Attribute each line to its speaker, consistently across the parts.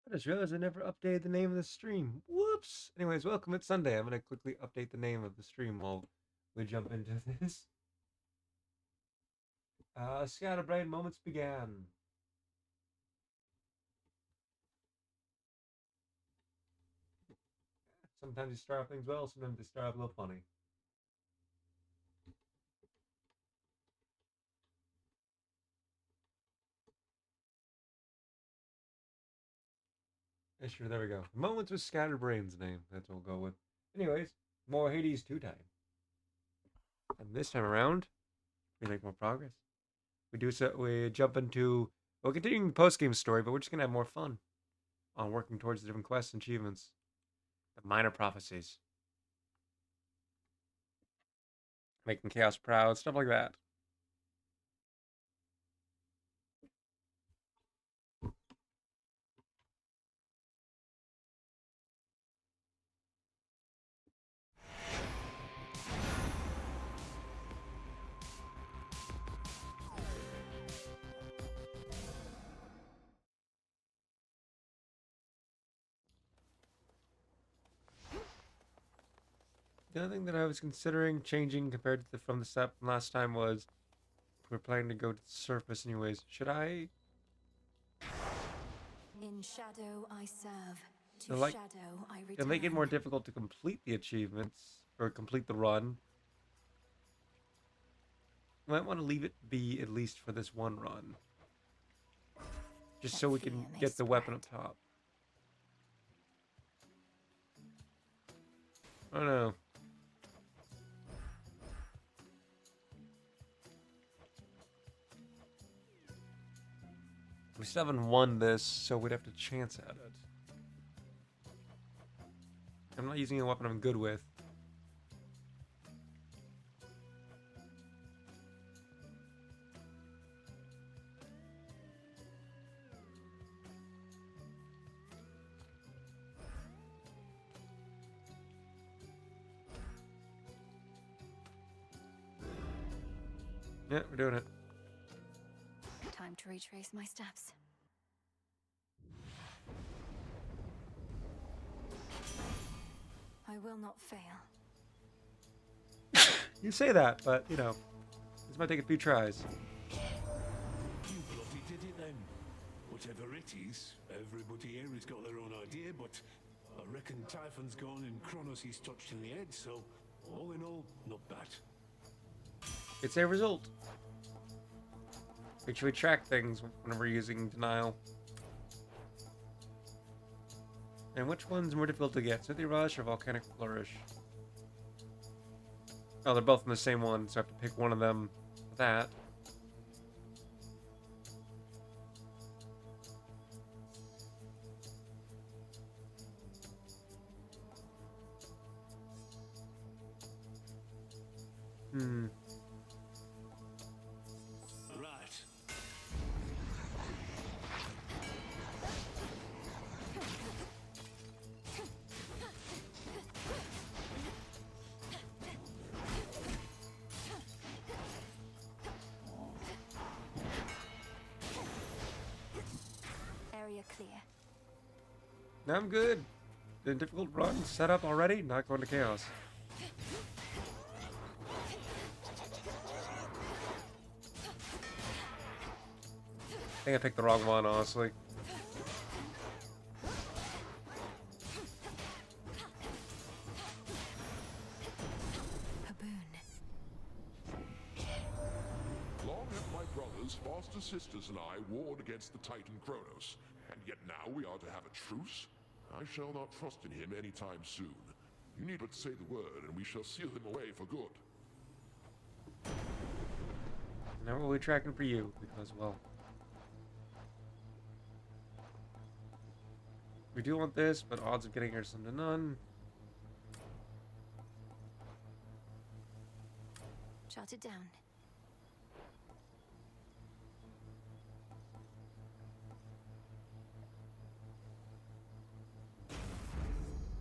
Speaker 1: I just realized I never updated the name of the stream. Whoops. Anyways, welcome. It's Sunday. I'm gonna quickly update the name of the stream while we jump into this. Scatterbrain moments began. Sometimes you start off things well, sometimes they start off a little funny. Yeah, sure, there we go. Moments with Scatterbrain's name. That's what we'll go with. Anyways, more Hades 2 time. And this time around, we make more progress. We jump into continuing the post game story, but we're just gonna have more fun on working towards the different quests and achievements. The minor prophecies. Making chaos proud, stuff like that. The other thing that I was considering changing compared to from the step from last time was we're planning to go to the surface anyways. Should I?
Speaker 2: In shadow I serve, to
Speaker 1: They'll, like,
Speaker 2: shadow I
Speaker 1: they'll
Speaker 2: return.
Speaker 1: make it more difficult to complete the achievements or complete the run. I might want to leave it be at least for this one run, just
Speaker 2: That
Speaker 1: so we
Speaker 2: fear
Speaker 1: can
Speaker 2: may
Speaker 1: get the weapon
Speaker 2: spread.
Speaker 1: up top. I don't know. We still haven't won this, so we'd have to chance at it. I'm not using a weapon I'm good with. Yeah, we're doing it.
Speaker 2: Time to retrace my steps. I will not fail.
Speaker 1: You say that, but you know, this might take a few tries.
Speaker 3: You bloody did it then. Whatever it is, everybody here has got their own idea, but I reckon Typhon's gone and Kronos he's touched in the head, so all in all, not bad.
Speaker 1: It's a result. Make sure we track things whenever we're using denial. And which one's more difficult to get? City Rush or Volcanic Flourish? Oh, they're both in the same one, so I have to pick one of them for that. Hmm.
Speaker 3: Right.
Speaker 2: Area clear.
Speaker 1: Now I'm good. The difficult run set up already, not going to chaos. I think I picked the wrong one, honestly.
Speaker 2: A boon.
Speaker 4: Long have my brothers, foster sisters, and I warred against the Titan Kronos, and yet now we are to have a truce? I shall not trust in him any time soon. You need but say the word, and we shall seal him away for good.
Speaker 1: Now we'll be tracking for you, because, well... we do want this, but odds of getting her some to none.
Speaker 2: Jot it down.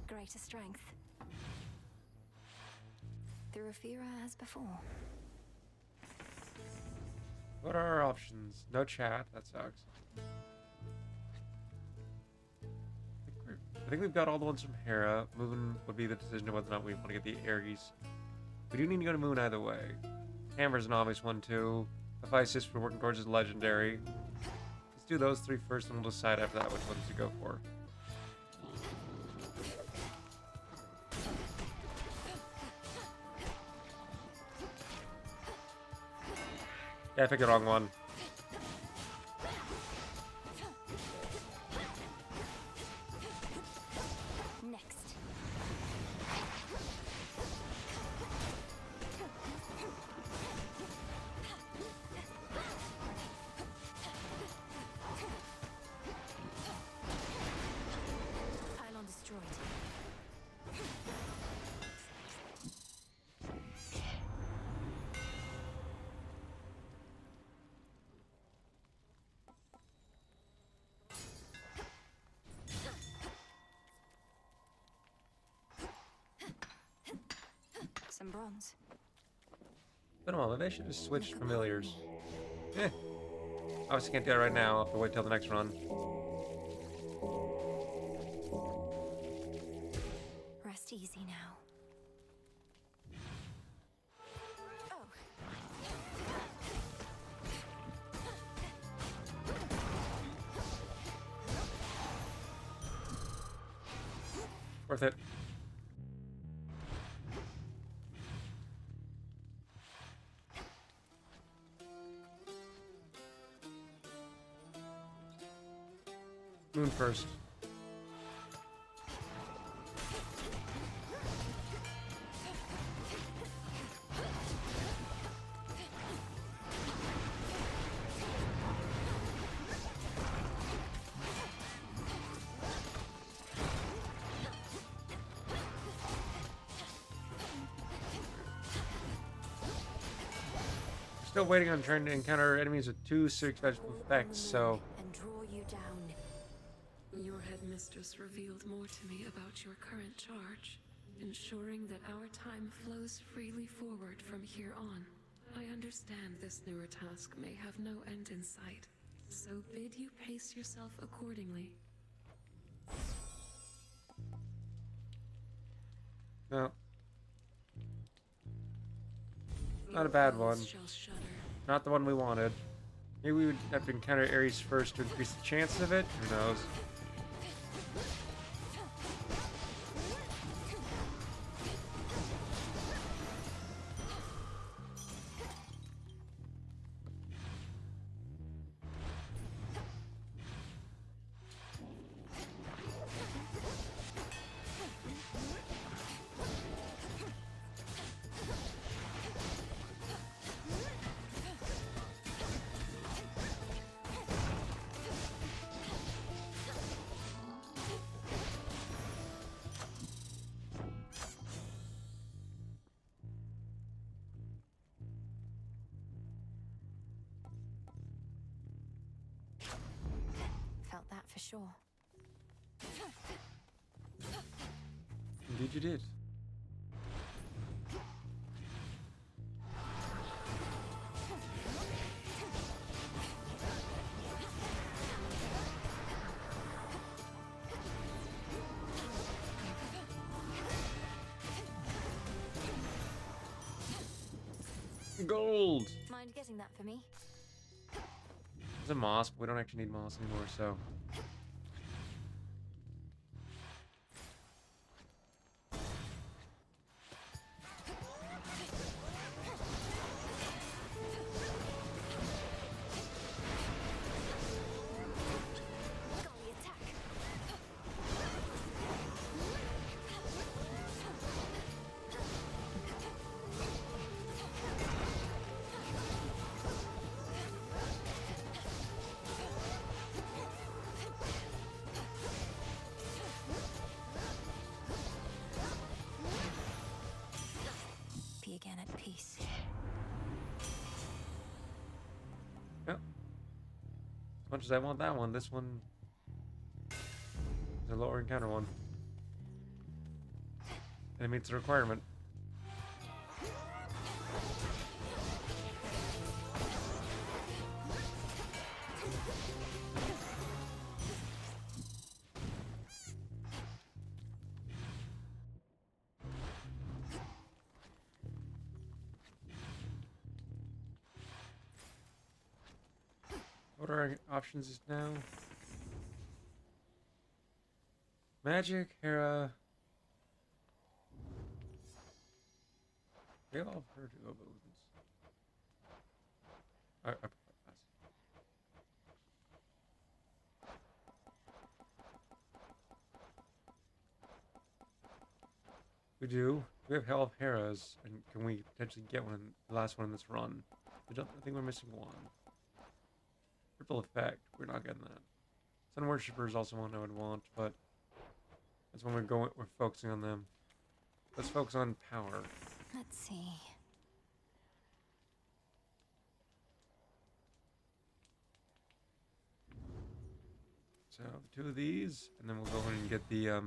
Speaker 2: Greater strength. Through Aphira as before.
Speaker 1: What are our options? No chat, that sucks. I think we've got all the ones from Hera. Moving would be the decision of whether or not we want to get the Ares. We do need to go to Moon either way. Hammer's an obvious one too. Hephaestus for working towards is legendary. Let's do those three first, and we'll decide after that which ones to go for. Yeah, I picked the wrong one.
Speaker 2: Next. Pylon destroyed. Some bronze.
Speaker 1: Been a while. Maybe I should have switched familiars. Eh. Obviously can't do that right now. I'll have to wait till the next run.
Speaker 2: Rest easy now. Oh.
Speaker 1: Worth it. Moon first. Still waiting on turn to encounter enemies with 2 serious magical effects, so
Speaker 2: And draw you down.
Speaker 5: Your headmistress revealed more to me about your current charge, ensuring that our time flows freely forward from here on. I understand this newer task may have no end in sight, so bid you pace yourself accordingly.
Speaker 1: no. Not a bad one.
Speaker 5: Foes shall shudder.
Speaker 1: Not the one we wanted. Maybe we would have to encounter Ares first to increase the chances of it. Who knows?
Speaker 2: Felt that for sure.
Speaker 1: Indeed you did. Gold!
Speaker 2: Mind getting that for me?
Speaker 1: It's a moss, but we don't actually need moss anymore, so.
Speaker 2: Golly attack! Be again at peace.
Speaker 1: Yep. As much as I want that one, this one is a lower encounter one. And it meets the requirement. What are our options now? Magic, Hera. They all have her to abilities. I prefer pass. We do. We have Hell of Heras, and can we potentially get one? The last one in this run. I think we're missing one. Triple effect. We're not getting that. Sun Worshipper is also one I would want, but that's when we're focusing on them. Let's focus on power.
Speaker 2: Let's see.
Speaker 1: So two of these, and then we'll go in and get the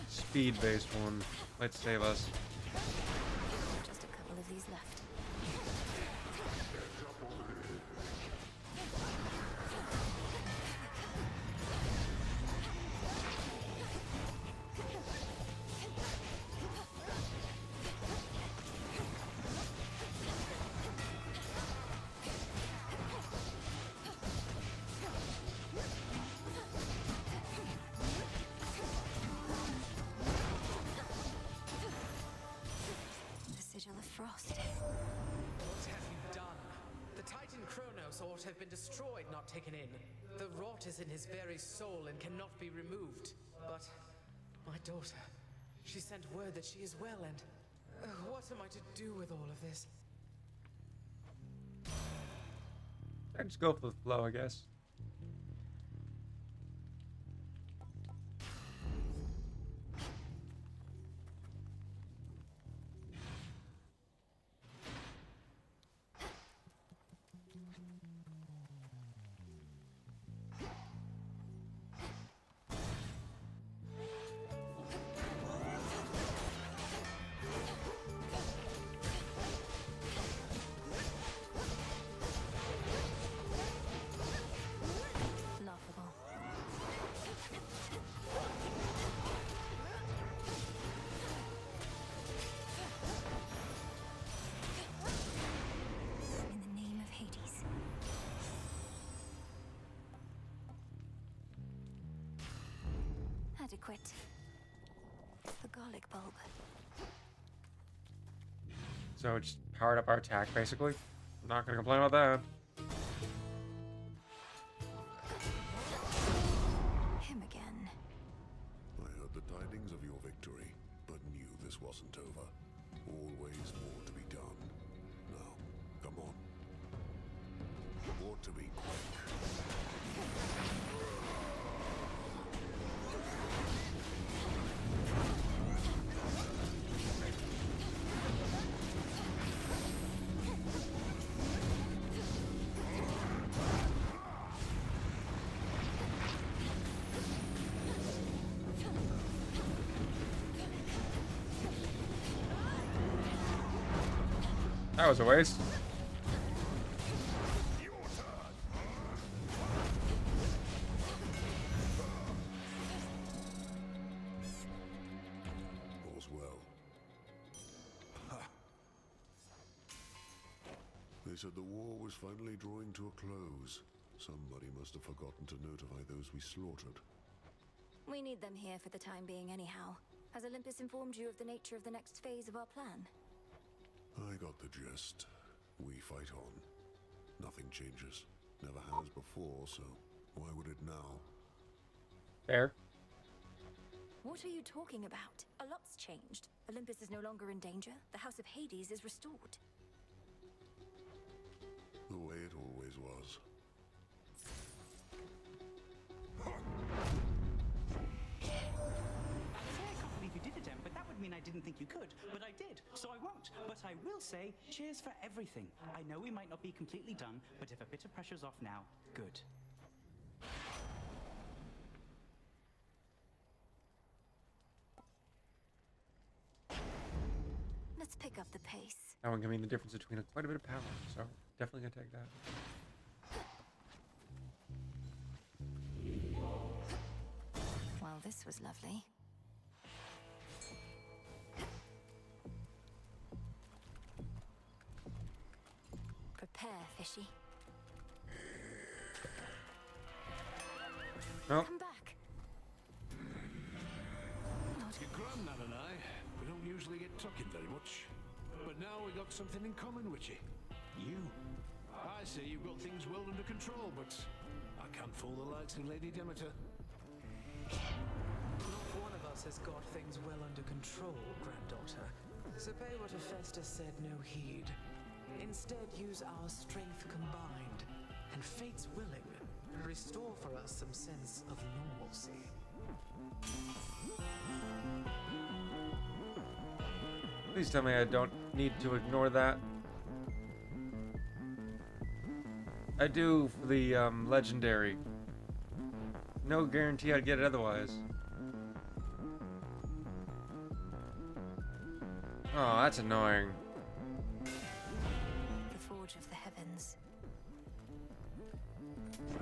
Speaker 1: speed-based one. Might save us.
Speaker 2: Just a couple of these left. The sigil of frost.
Speaker 6: What have you done? The Titan Kronos ought have been destroyed, not taken in. The rot is in his very soul and cannot be removed. But my daughter, she sent word that she is well, and what am I to do with all of this?
Speaker 1: I just go for the flow, I guess.
Speaker 2: Laughable. In the name of Hades. Adequate. The garlic bulb.
Speaker 1: So it just powered up our attack, basically. I'm not gonna complain about that.
Speaker 2: Him again.
Speaker 4: I heard the tidings of your victory, but knew this wasn't over. Always more to be done. Now, come on. Ought to be quick.
Speaker 1: That was a waste.
Speaker 4: All's well. Ha! They said the war was finally drawing to a close. Somebody must have forgotten to notify those we slaughtered.
Speaker 2: We need them here for the time being anyhow. Has Olympus informed you of the nature of the next phase of our plan?
Speaker 4: I got the gist. We fight on. Nothing changes. Never has before, so why would it now?
Speaker 1: Fair.
Speaker 2: What are you talking about? A lot's changed. Olympus is no longer in danger. The House of Hades is restored.
Speaker 4: The way it always was.
Speaker 7: I can't believe you did it, Em, but that would mean I didn't think you could. But I did, so I won't. But I will say, cheers for everything. I know we might not be completely done, but if a bit of pressure's off now, good.
Speaker 2: Let's pick up the pace.
Speaker 1: That one can mean the difference between quite a bit of power, so definitely gonna take that.
Speaker 2: Well, this was lovely. Prepare fishy.
Speaker 1: Nope.
Speaker 2: Come back. Lord,
Speaker 3: Your granddad and I, we don't usually get talking very much. But now we got something in common with you. You. I say you've got things well under control, but I can't fool the likes of Lady Demeter.
Speaker 6: Not one of us has got things well under control, granddaughter. So pay what Hephaestus said no heed. Instead, use our strength combined, and fate's willing, restore for us some sense of normalcy.
Speaker 1: Please tell me I don't need to ignore that. I do for the legendary. No guarantee I'd get it otherwise. Oh, that's annoying.
Speaker 2: the forge of the heavens.
Speaker 4: The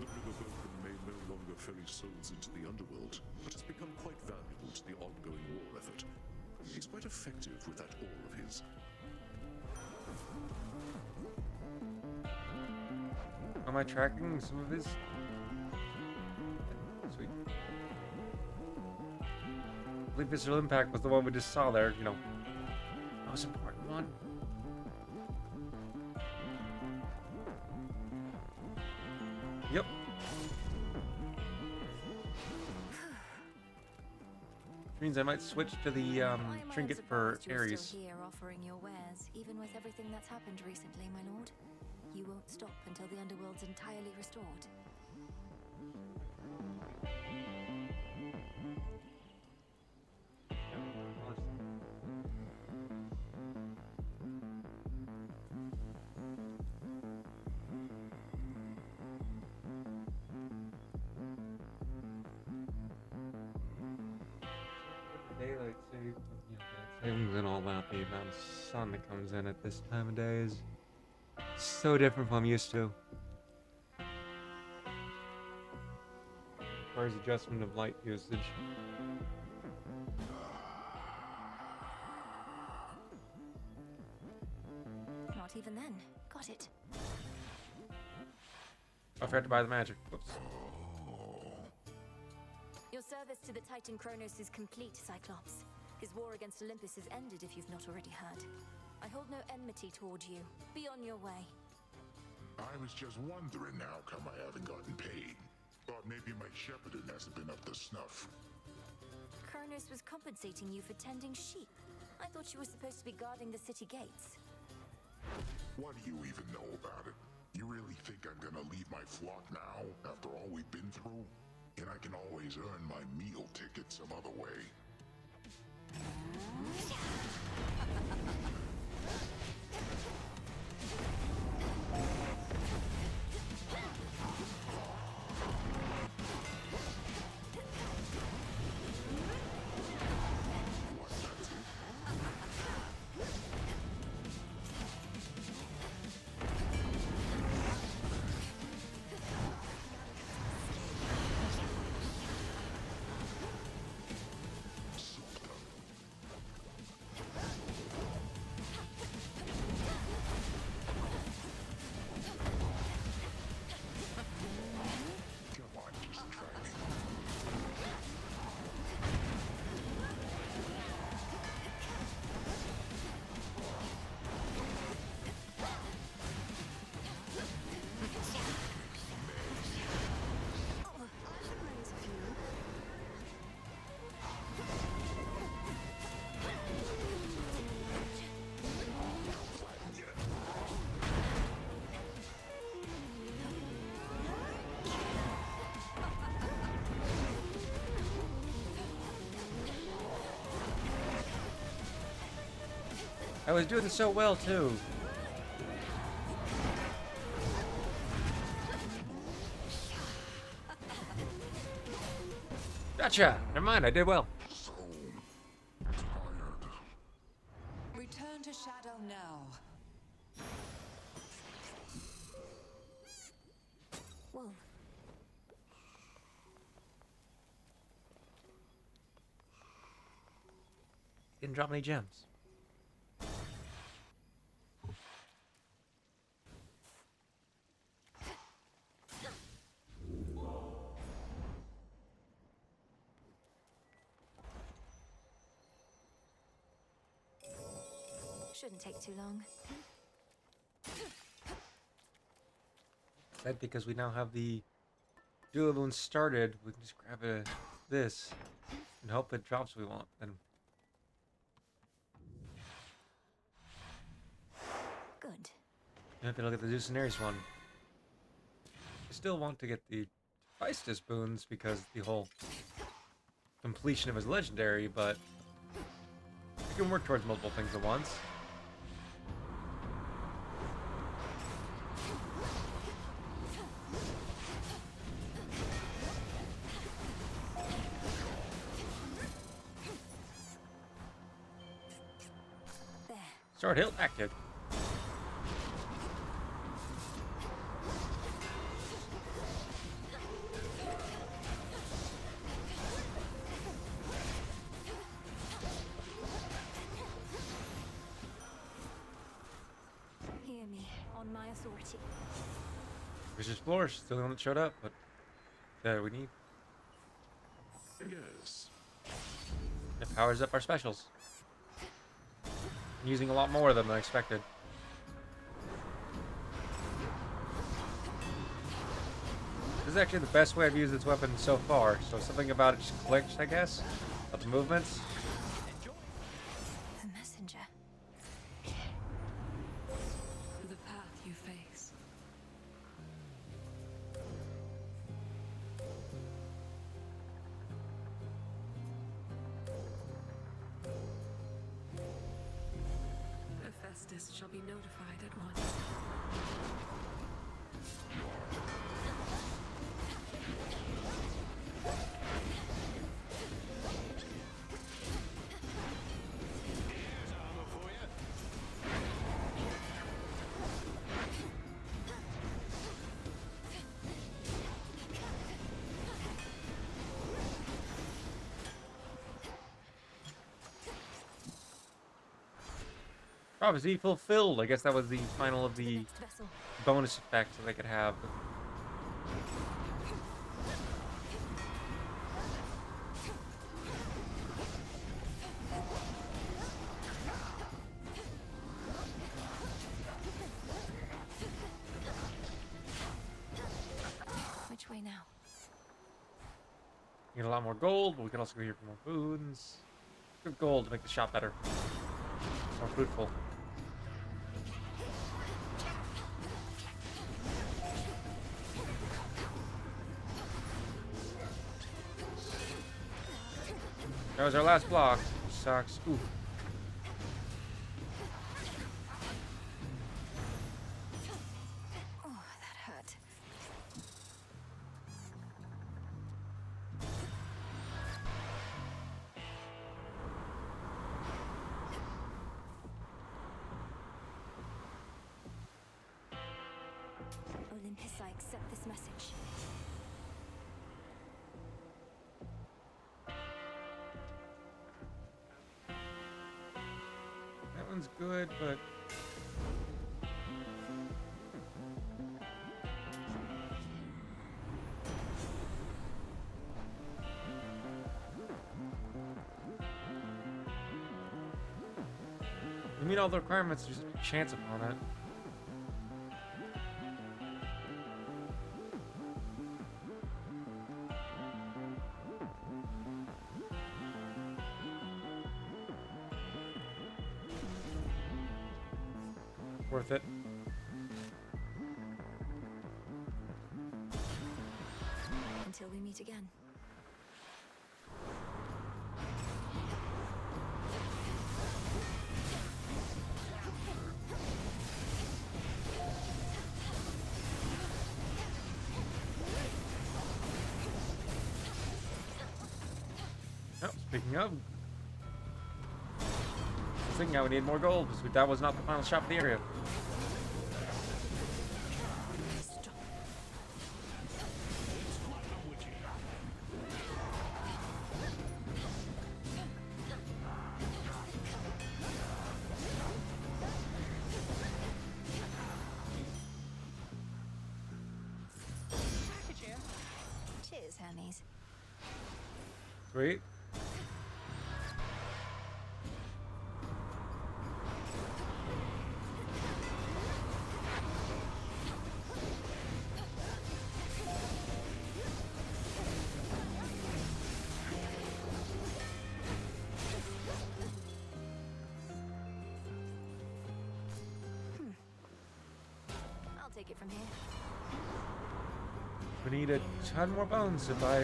Speaker 4: Riverboatman may no longer ferry souls into the underworld, but has become quite valuable to the ongoing war effort. He's quite effective with that oar of his.
Speaker 1: Am I tracking some of his? Sweet. I believe Visceral Impact was the one we just saw there, you know. Most important one. Yep. Which means I might switch to the
Speaker 2: Why am I
Speaker 1: trinket for
Speaker 2: unsurprised you're
Speaker 1: Ares.
Speaker 2: still here offering your wares, even with everything that's happened recently, my lord? You won't stop until the underworld's entirely restored.
Speaker 1: Daylight savings and all that, the amount of sun that comes in at this time of day is so different from I'm used to. Requires adjustment of light usage.
Speaker 2: Not even then. Got it.
Speaker 1: I forgot to buy the magic. Whoops.
Speaker 2: Your service to the Titan Kronos is complete, Cyclops. His war against Olympus is ended, if you've not already heard. I hold no enmity toward you. Be on your way.
Speaker 8: I was just wondering how come I haven't gotten paid. Thought maybe my shepherding hasn't been up to snuff.
Speaker 2: Kronos was compensating you for tending sheep. I thought you were supposed to be guarding the city gates.
Speaker 8: What do you even know about it? You really think I'm gonna leave my flock now, after all we've been through? And I can always earn my meal ticket some other way. Come on, just try me.
Speaker 1: I was doing so well too. Gotcha. Never mind. I did well.
Speaker 8: So tired.
Speaker 9: Return to Shadow now.
Speaker 2: Whoa.
Speaker 1: Didn't drop any gems.
Speaker 2: Shouldn't take too long.
Speaker 1: That because we now have the dual wounds started, we can just grab this and hope it drops what we want. Then
Speaker 2: Good.
Speaker 1: you have to look at the Zeus and Ares one. I still want to get the Feistus boons because the whole completion of his legendary, but we can work towards multiple things at once.
Speaker 2: There.
Speaker 1: Sword hilt active.
Speaker 2: Hear me, on my authority.
Speaker 1: Vicious Floor, still the one that showed up, but we need.
Speaker 4: Yes.
Speaker 1: It powers up our specials. I'm using a lot more of them than I expected. This is actually the best way I've used this weapon so far, so something about it just clicked, I guess. About the movements.
Speaker 2: The messenger.
Speaker 5: The path you face. Hephaestus shall be notified at once.
Speaker 3: Here's armor for you.
Speaker 1: Prophecy fulfilled. I guess that was the final of the
Speaker 2: Next vessel.
Speaker 1: bonus effects that they could have.
Speaker 2: Which way now?
Speaker 1: Get a lot more gold, but we can also go here for more boons. Good gold to make the shop better. More fruitful. That was our last block. Sucks. Ooh.
Speaker 2: Oh, that hurt. Olympus, I accept this message.
Speaker 1: That one's good, but we meet all the requirements, there's a chance upon it. Worth it.
Speaker 2: Until we meet again.
Speaker 1: Oh, speaking of, thinking we need more gold because that was not the final shop of the area.
Speaker 2: Stop. Cheers, Hermes.
Speaker 1: Sweet.
Speaker 2: take it from here.
Speaker 1: We need a ton more bones to buy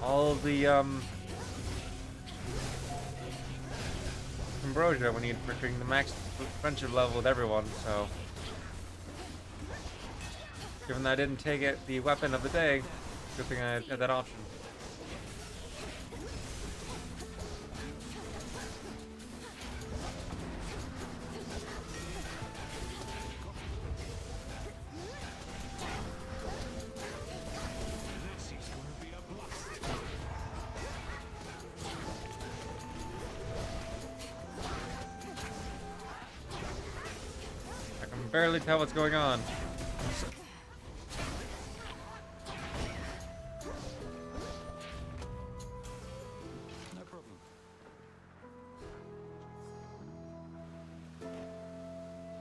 Speaker 1: all of the ambrosia we need for getting the max friendship level with everyone, so given that I didn't take it the weapon of the day, good thing I had that option.
Speaker 3: This is gonna be a blast.
Speaker 1: I can barely tell what's going on.
Speaker 7: No problem.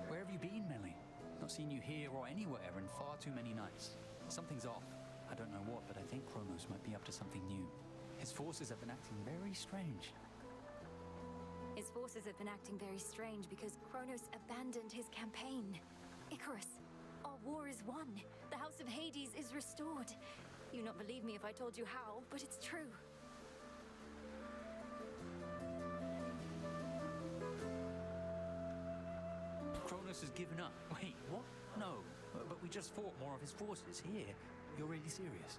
Speaker 7: Where have you been, Melly? Not seen you here or anywhere in far too many nights. Something's off. I don't know what, but I think Kronos might be up to something new. His forces have been acting very strange.
Speaker 2: His forces have been acting very strange because Kronos abandoned his campaign. Icarus, our war is won. The House of Hades is restored. You'd not believe me if I told you how, but it's true.
Speaker 7: Kronos has given up. Wait, what? No. But we just fought more of his forces here. You're really serious?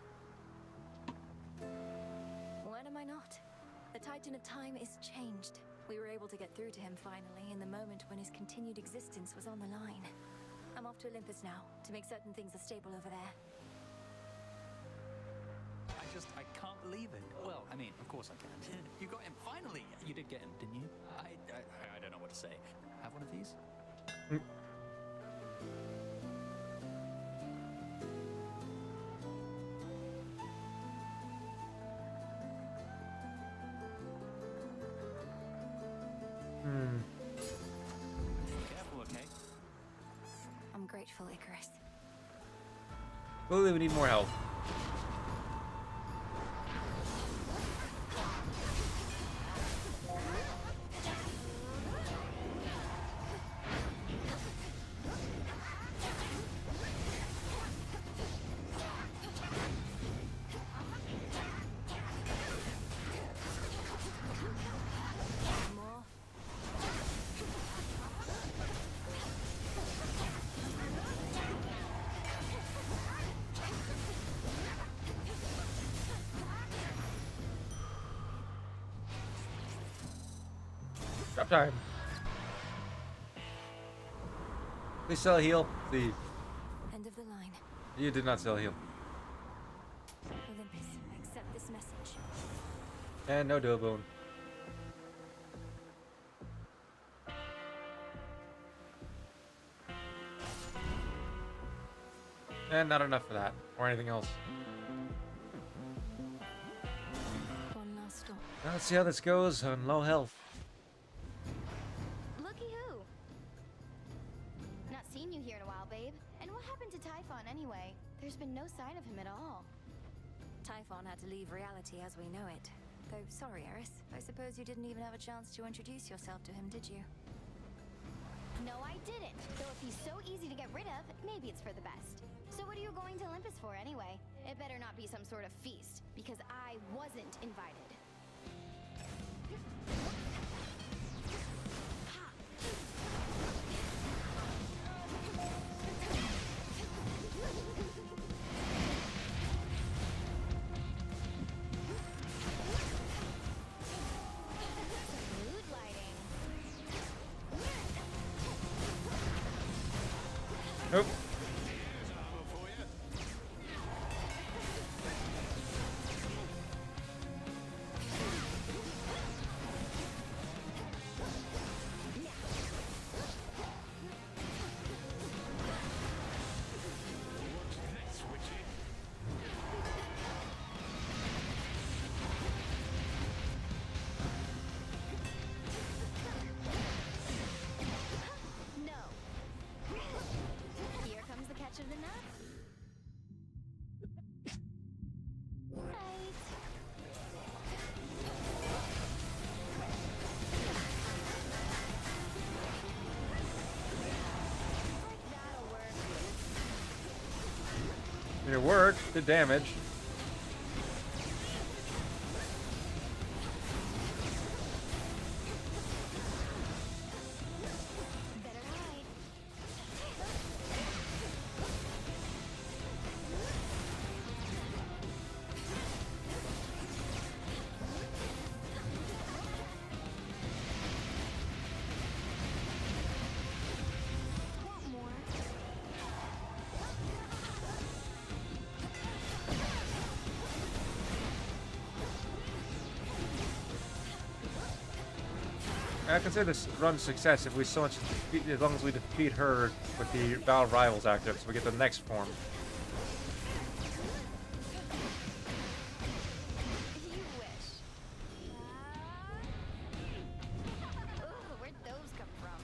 Speaker 2: When am I not? The Titan of Time is changed. We were able to get through to him finally in the moment when his continued existence was on the line. I'm off to Olympus now to make certain things are stable over there.
Speaker 7: I can't believe it. Well, I mean, of course I can. You got him, finally! You did get him, didn't you? I don't know what to say. Have one of these? Careful, okay?
Speaker 2: I'm grateful, Icarus.
Speaker 1: Clearly we need more help.
Speaker 2: More?
Speaker 1: Drop time. Please sell a heal. Please.
Speaker 2: End of the line.
Speaker 1: You did not sell a heal.
Speaker 2: Olympus, accept this message.
Speaker 1: And no dual bone. And not enough for that. Or anything else.
Speaker 2: One last stop.
Speaker 1: Now let's see how this goes on low health.
Speaker 10: Looky who! Not seen you here in a while, babe. And what happened to Typhon anyway? There's been no sign of him at all.
Speaker 2: Typhon had to leave reality as we know it. Though, sorry, Eris. I suppose you didn't even have a chance to introduce yourself to him, did you?
Speaker 10: No, I didn't. Though if he's so easy to get rid of, maybe it's for the best. So what are you going to Olympus for anyway? It better not be some sort of feast, because I wasn't invited. Mood lighting.
Speaker 1: Nope.
Speaker 3: Here's armor for you. What's this, witchy?
Speaker 10: No. Here comes the catch of the nut. Right. Like that'll work.
Speaker 1: It worked. Did damage.
Speaker 10: Better hide. Want more?
Speaker 1: I consider this run a success if we so much defeat, as long as we defeat her with the Battle Rivals active, so we get the next form.
Speaker 10: You wish. Ugh, where'd those come from?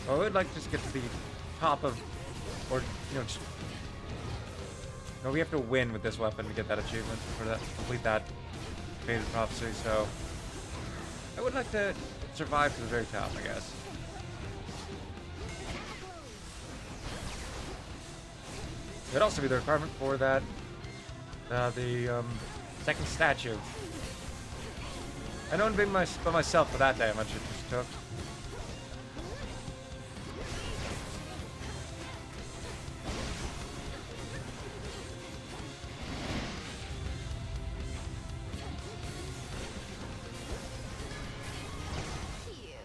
Speaker 1: So I would like to just get to the top of, or just. No, we have to win with this weapon to get that achievement, or that complete that faded prophecy. So I would like to survive to the very top, I guess. It'd also be the requirement for that, the second statue. I know it'd be by myself for that damage it just took.
Speaker 10: Cute.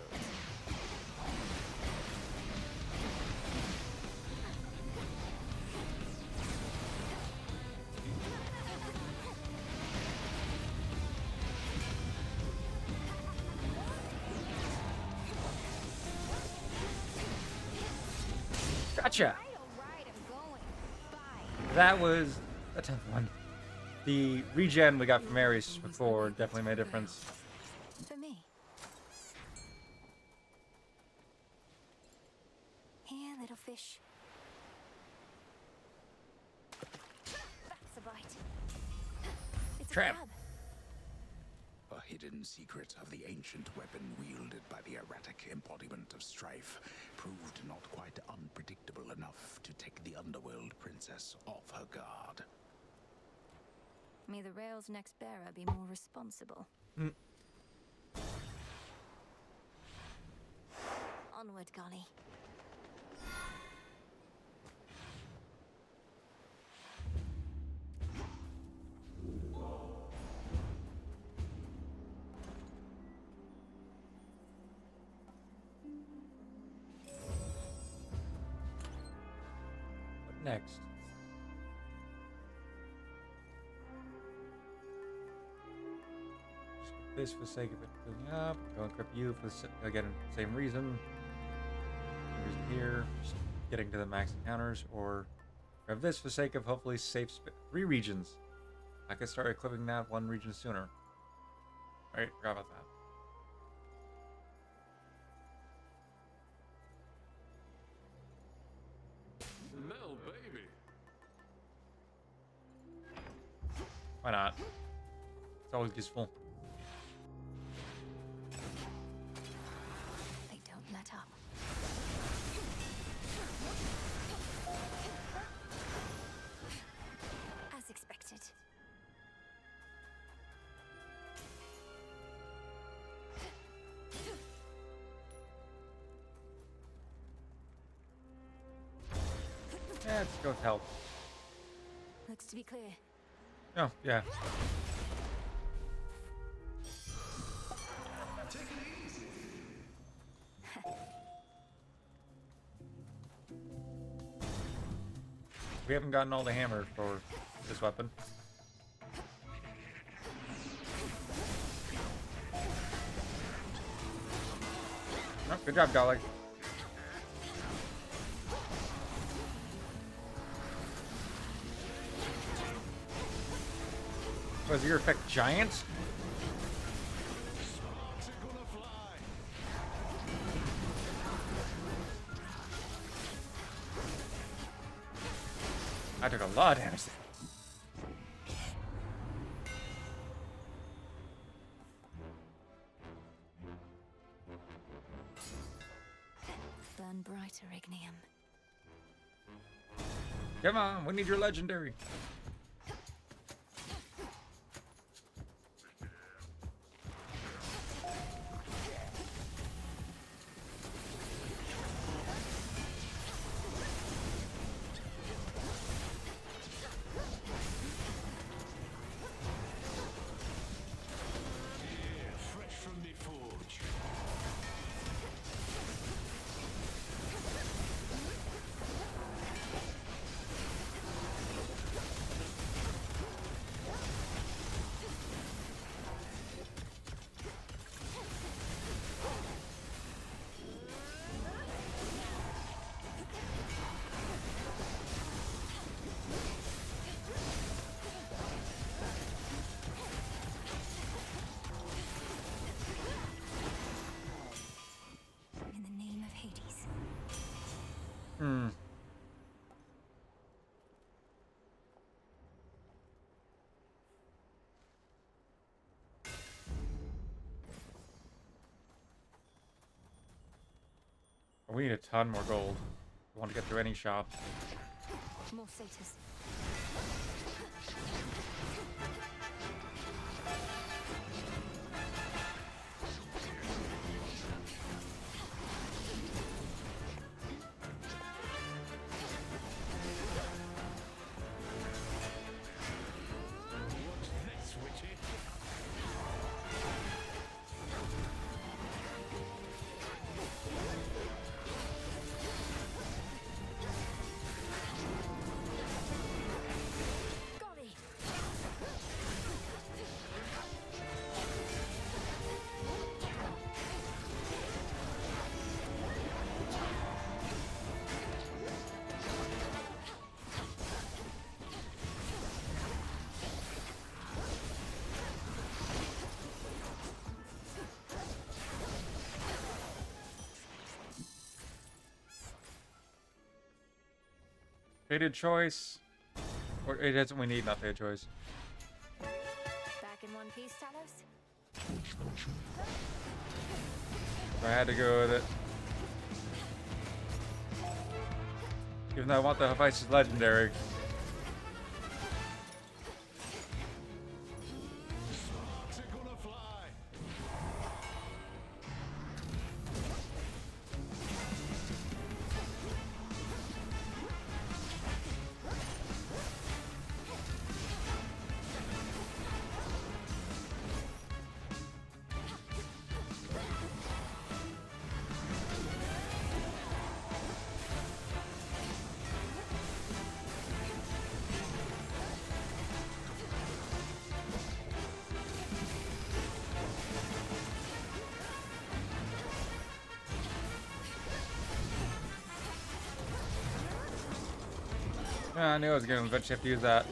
Speaker 1: Gotcha!
Speaker 10: Right, alright, I'm going. Bye.
Speaker 1: That was a tough one. The regen we got from Ares before definitely made a difference.
Speaker 2: For me. Here, little fish. That's a bite. It's
Speaker 1: Trap.
Speaker 2: a crab.
Speaker 8: A hidden secret of the ancient weapon wielded by the erratic embodiment of strife proved not quite unpredictable enough to take the underworld princess off her guard.
Speaker 2: May the rail's next bearer be more responsible. Onward, Golly.
Speaker 1: What next? This for the sake of it filling up. Go equip you for again same reason. Here, just getting to the max encounters, or grab this for the sake of hopefully safe 3 regions. I could start equipping that 1 region sooner. Alright, forgot about that.
Speaker 3: Mel, baby.
Speaker 1: Why not? It's always useful.
Speaker 2: They don't let up. As expected.
Speaker 1: Yeah, let's go with help.
Speaker 2: Looks to be clear.
Speaker 1: Oh, yeah. We haven't gotten all the hammers for this weapon. Oh, good job, Golly. Was your effect giant?
Speaker 3: Sparks are gonna fly.
Speaker 1: I took a lot of damage.
Speaker 2: burn brighter, Ignium.
Speaker 1: Come on, we need your legendary.
Speaker 3: Fresh from the forge.
Speaker 2: In the name of Hades.
Speaker 1: We need a ton more gold. We want to get through any shop.
Speaker 2: More satyrs.
Speaker 3: What's this, witchy?
Speaker 2: Golly!
Speaker 1: Fated choice. Or it isn't we need, not fated choice.
Speaker 2: Back in one piece, Talos?
Speaker 1: I had to go with it. Even though I want the Hephaestus legendary.
Speaker 3: Sparks are gonna fly.
Speaker 1: Yeah, I knew I was going to eventually have to use that.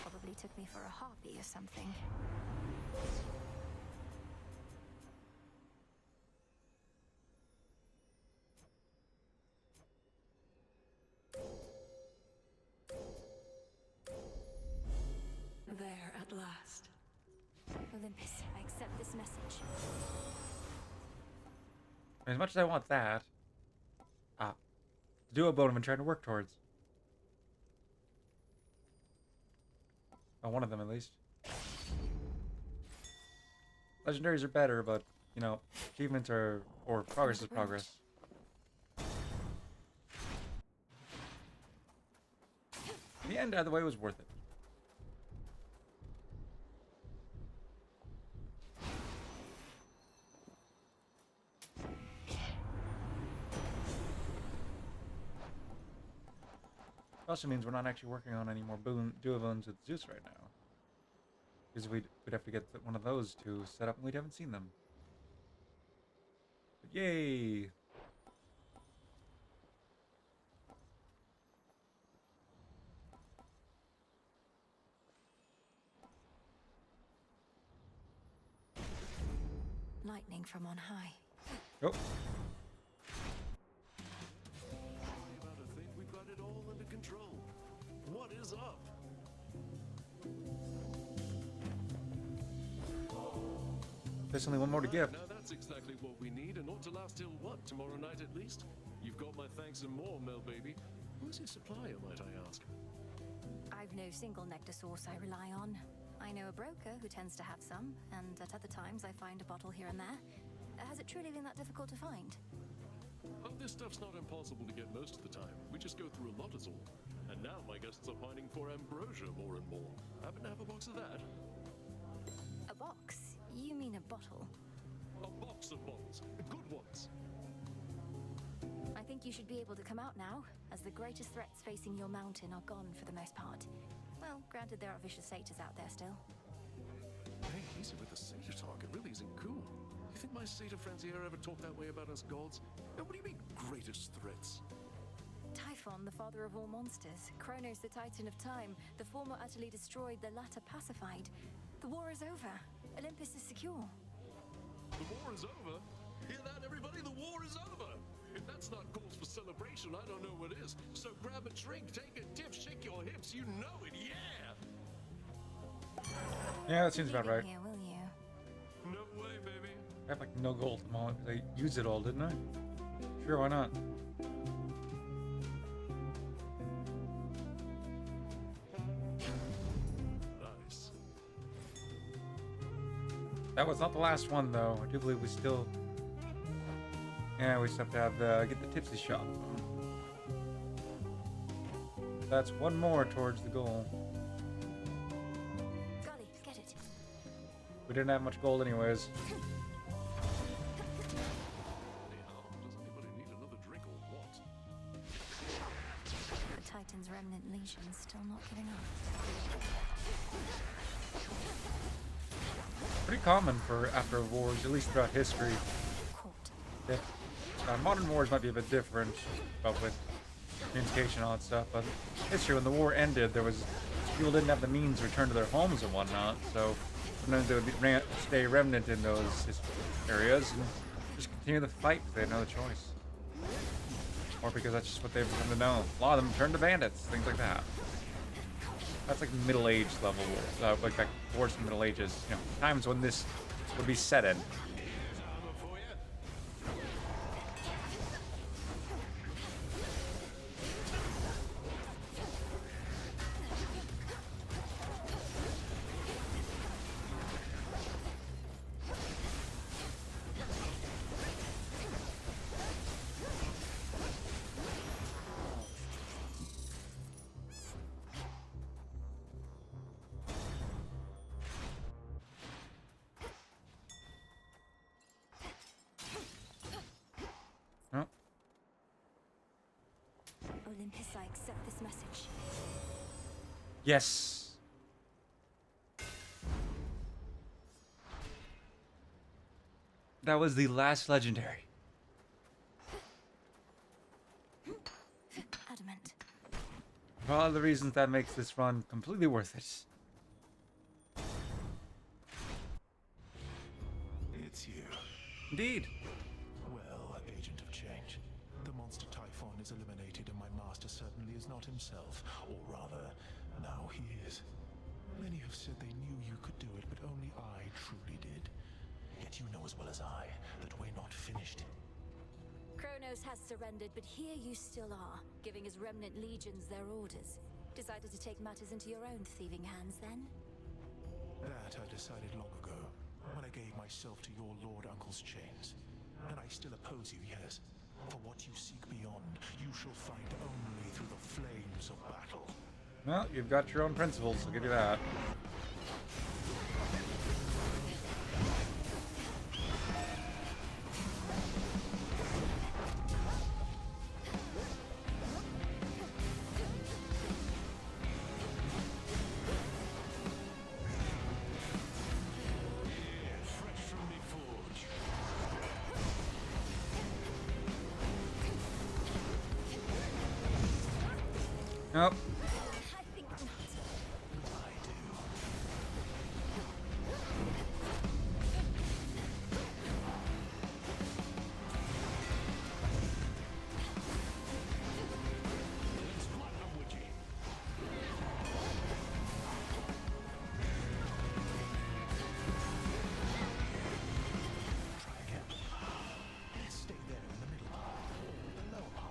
Speaker 2: Probably took me for a harpy or something.
Speaker 5: There at last.
Speaker 2: Olympus, I accept this message.
Speaker 1: As much as I want that, the duo bone I've been trying to work towards. One of them at least. Legendaries are better, but you know, achievements are or progress is progress. In the end, either way, was worth it. Also means we're not actually working on any more duo-bones with Zeus right now. Because we'd have to get one of those to set up, and we haven't seen them. But yay!
Speaker 2: lightning from on high.
Speaker 1: Oh,
Speaker 3: About to think we've got it all under control. What is up?
Speaker 1: there's only one more to give.
Speaker 3: Now that's exactly what we need, and ought to last till what? Tomorrow night at least? You've got my thanks and more, Mel baby. Who's your supplier, might I ask?
Speaker 2: I've no single nectar source I rely on. I know a broker who tends to have some, and at other times I find a bottle here and there. Has it truly been that difficult to find?
Speaker 3: Oh, this stuff's not impossible to get most of the time. We just go through a lot is all. And now my guests are pining for ambrosia more and more. Happen to have a box of that?
Speaker 2: A box? You mean a bottle?
Speaker 3: A box of bottles. Good ones.
Speaker 2: I think you should be able to come out now, as the greatest threats facing your mountain are gone for the most part. Well, granted there are vicious satyrs out there still.
Speaker 3: Hey, easy with the satyr talk. It really isn't cool. You think my satyr friends here ever talk that way about us gods? Now, what do you mean, greatest threats?
Speaker 2: Typhon, the father of all monsters, Kronos, the titan of time, the former utterly destroyed, the latter pacified. The war is over. Olympus is secure.
Speaker 3: The war is over? Hear that, everybody? The war is over! If that's not cause for celebration, I don't know what is. So grab a drink, take a dip, shake your hips, you know it, yeah!
Speaker 1: Yeah, that seems about right.
Speaker 2: Here, will you?
Speaker 3: No way, baby.
Speaker 1: I have like no gold at the moment. I used it all, didn't I? Sure, why not?
Speaker 3: Nice.
Speaker 1: That was not the last one, though. I do believe we still... Yeah, we still have to have get the tipsy shop. That's one more towards the goal.
Speaker 2: Golly, get it.
Speaker 1: We didn't have much gold anyways.
Speaker 3: Anyhow, does anybody need another drink or what?
Speaker 2: The Titan's remnant legions still not giving up.
Speaker 1: Pretty common for after wars, at least throughout history.
Speaker 2: Caught.
Speaker 1: That, modern wars might be a bit different, but with communication and all that stuff. But history, when the war ended, there was people didn't have the means to return to their homes and whatnot, so sometimes they would stay remnant in those areas and just continue the fight because they had no other choice, or because that's just what they've come to know. A lot of them turned to bandits, things like that. That's like Middle Age level, like wars in the Middle Ages, you know, times when this would be set in.
Speaker 3: Armor for you?
Speaker 1: Oh,
Speaker 2: Olympus, I accept this message.
Speaker 1: yes. That was the last legendary.
Speaker 2: Adamant.
Speaker 1: For all the reasons that makes this run completely worth it.
Speaker 11: It's you.
Speaker 1: Indeed.
Speaker 11: Well, agent of change. The monster Typhon is eliminated and my master certainly is not himself. Or rather, now he is. Many have said they knew you could do it, but only I truly did. Yet you know as well as I that we're not finished.
Speaker 2: Kronos has surrendered, but here you still are, giving his remnant legions their orders. Decided to take matters into your own thieving hands, then?
Speaker 11: That I decided long ago, when I gave myself to your Lord Uncle's chains. And I still oppose you, yes. For what you seek beyond, you shall find only through the flames of battle.
Speaker 1: Well, you've got your own principles, I'll give you that.
Speaker 3: Fresh from me forge.
Speaker 1: Nope.
Speaker 2: I think not.
Speaker 11: I do.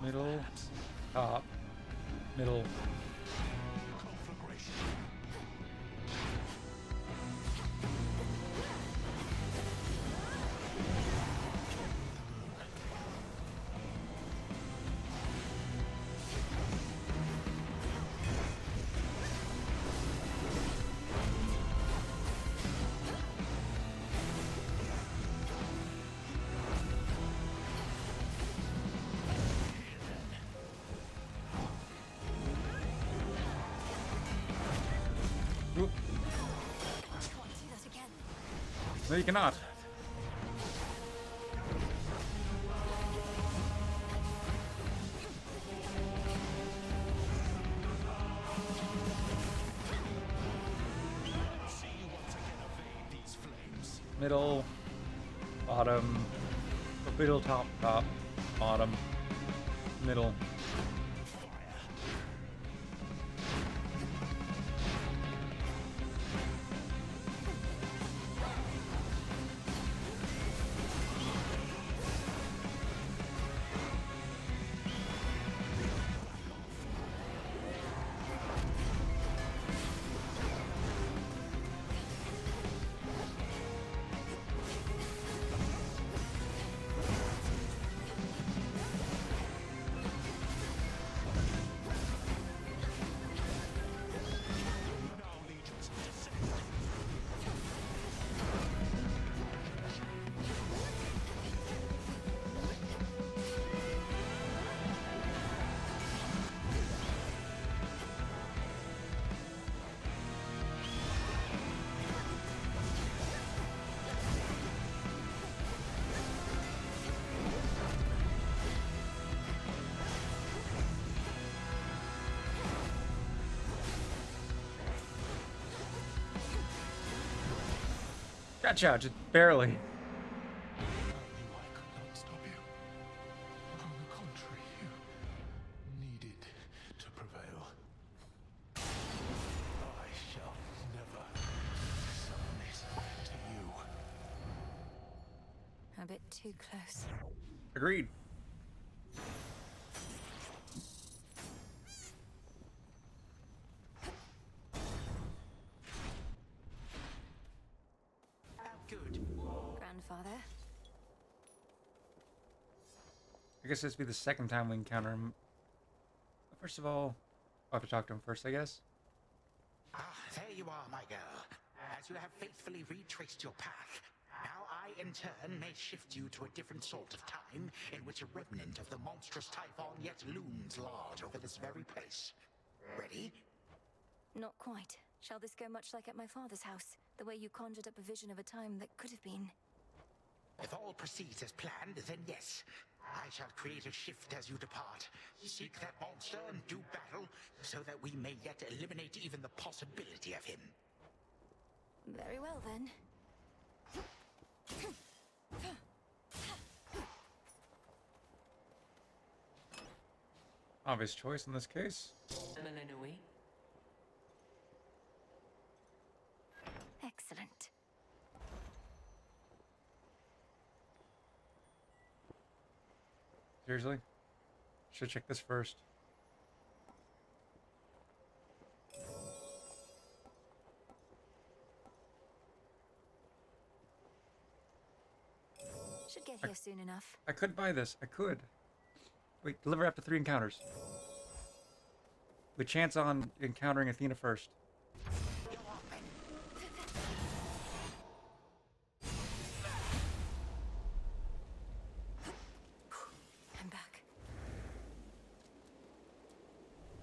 Speaker 12: Middle. Top. Middle.
Speaker 11: Conflagration.
Speaker 12: Oop.
Speaker 2: Can't do that again.
Speaker 12: No, you cannot.
Speaker 11: See you once again evade these flames.
Speaker 12: Middle. Bottom. Middle, top, top. Bottom. Middle.
Speaker 11: Now, legions, descend.
Speaker 12: Gotcha, just barely.
Speaker 11: I knew I could not stop you. On the contrary, you needed to prevail. I shall never submit to you.
Speaker 2: A bit too close.
Speaker 12: Agreed.
Speaker 8: Good.
Speaker 2: Grandfather?
Speaker 12: I guess this will be the second time we encounter him. First of all, I'll have to talk to him first, I guess.
Speaker 8: Ah, there you are, my girl. As you have faithfully retraced your path, now I, in turn, may shift you to a different sort of time in which a remnant of the monstrous Typhon yet looms large over this very place. Ready?
Speaker 2: Not quite. Shall this go much like at my father's house? The way you conjured up a vision of a time that could have been.
Speaker 8: If all proceeds as planned, then yes. I shall create a shift as you depart. Seek that monster and do battle, so that we may yet eliminate even the possibility of him.
Speaker 2: Very well, then.
Speaker 12: Obvious choice in this case.
Speaker 6: Melanui.
Speaker 2: Excellent.
Speaker 12: Seriously? Should check this first.
Speaker 2: Should get here soon enough.
Speaker 12: I could buy this. I could. Wait, deliver after 3 encounters. With chance on encountering Athena first.
Speaker 2: I'm back.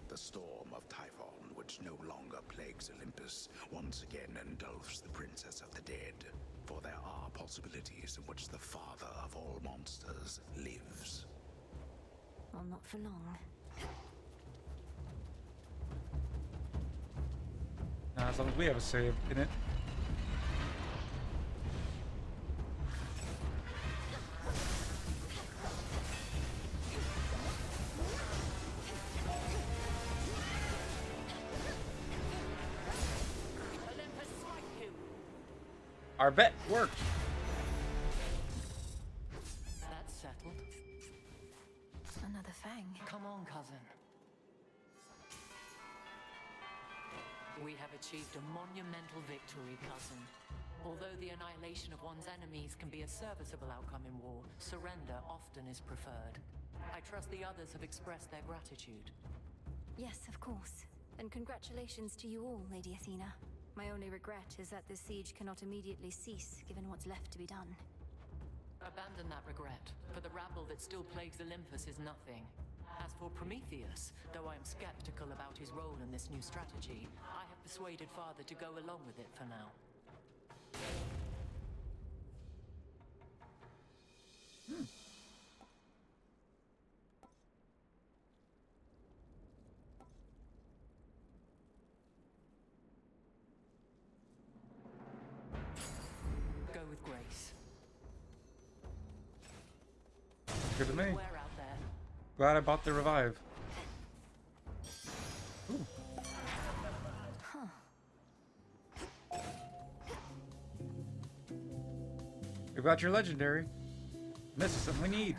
Speaker 8: The storm of Typhon, which no longer plagues Olympus, once again engulfs the princess of the dead. For there are possibilities in which the father of all monsters lives.
Speaker 2: Well, not for long.
Speaker 12: Nah, as long as we have a save in it.
Speaker 6: Olympus, smite him!
Speaker 12: Our bet worked.
Speaker 6: That's settled.
Speaker 2: Another Fang.
Speaker 6: Come on, cousin. We have achieved a monumental victory, cousin. Although the annihilation of one's enemies can be a serviceable outcome in war, surrender often is preferred. I trust the others have expressed their gratitude.
Speaker 2: Yes, of course. And congratulations to you all, Lady Athena. My only regret is that this siege cannot immediately cease, given what's left to be done.
Speaker 6: Abandon that regret, for the rabble that still plagues Olympus is nothing. As for Prometheus, though I am skeptical about his role in this new strategy, I have persuaded Father to go along with it for now. Go with grace.
Speaker 12: Good to me.
Speaker 6: Beware out there.
Speaker 12: Glad I bought the revive. Ooh. We got your legendary. This is something we need.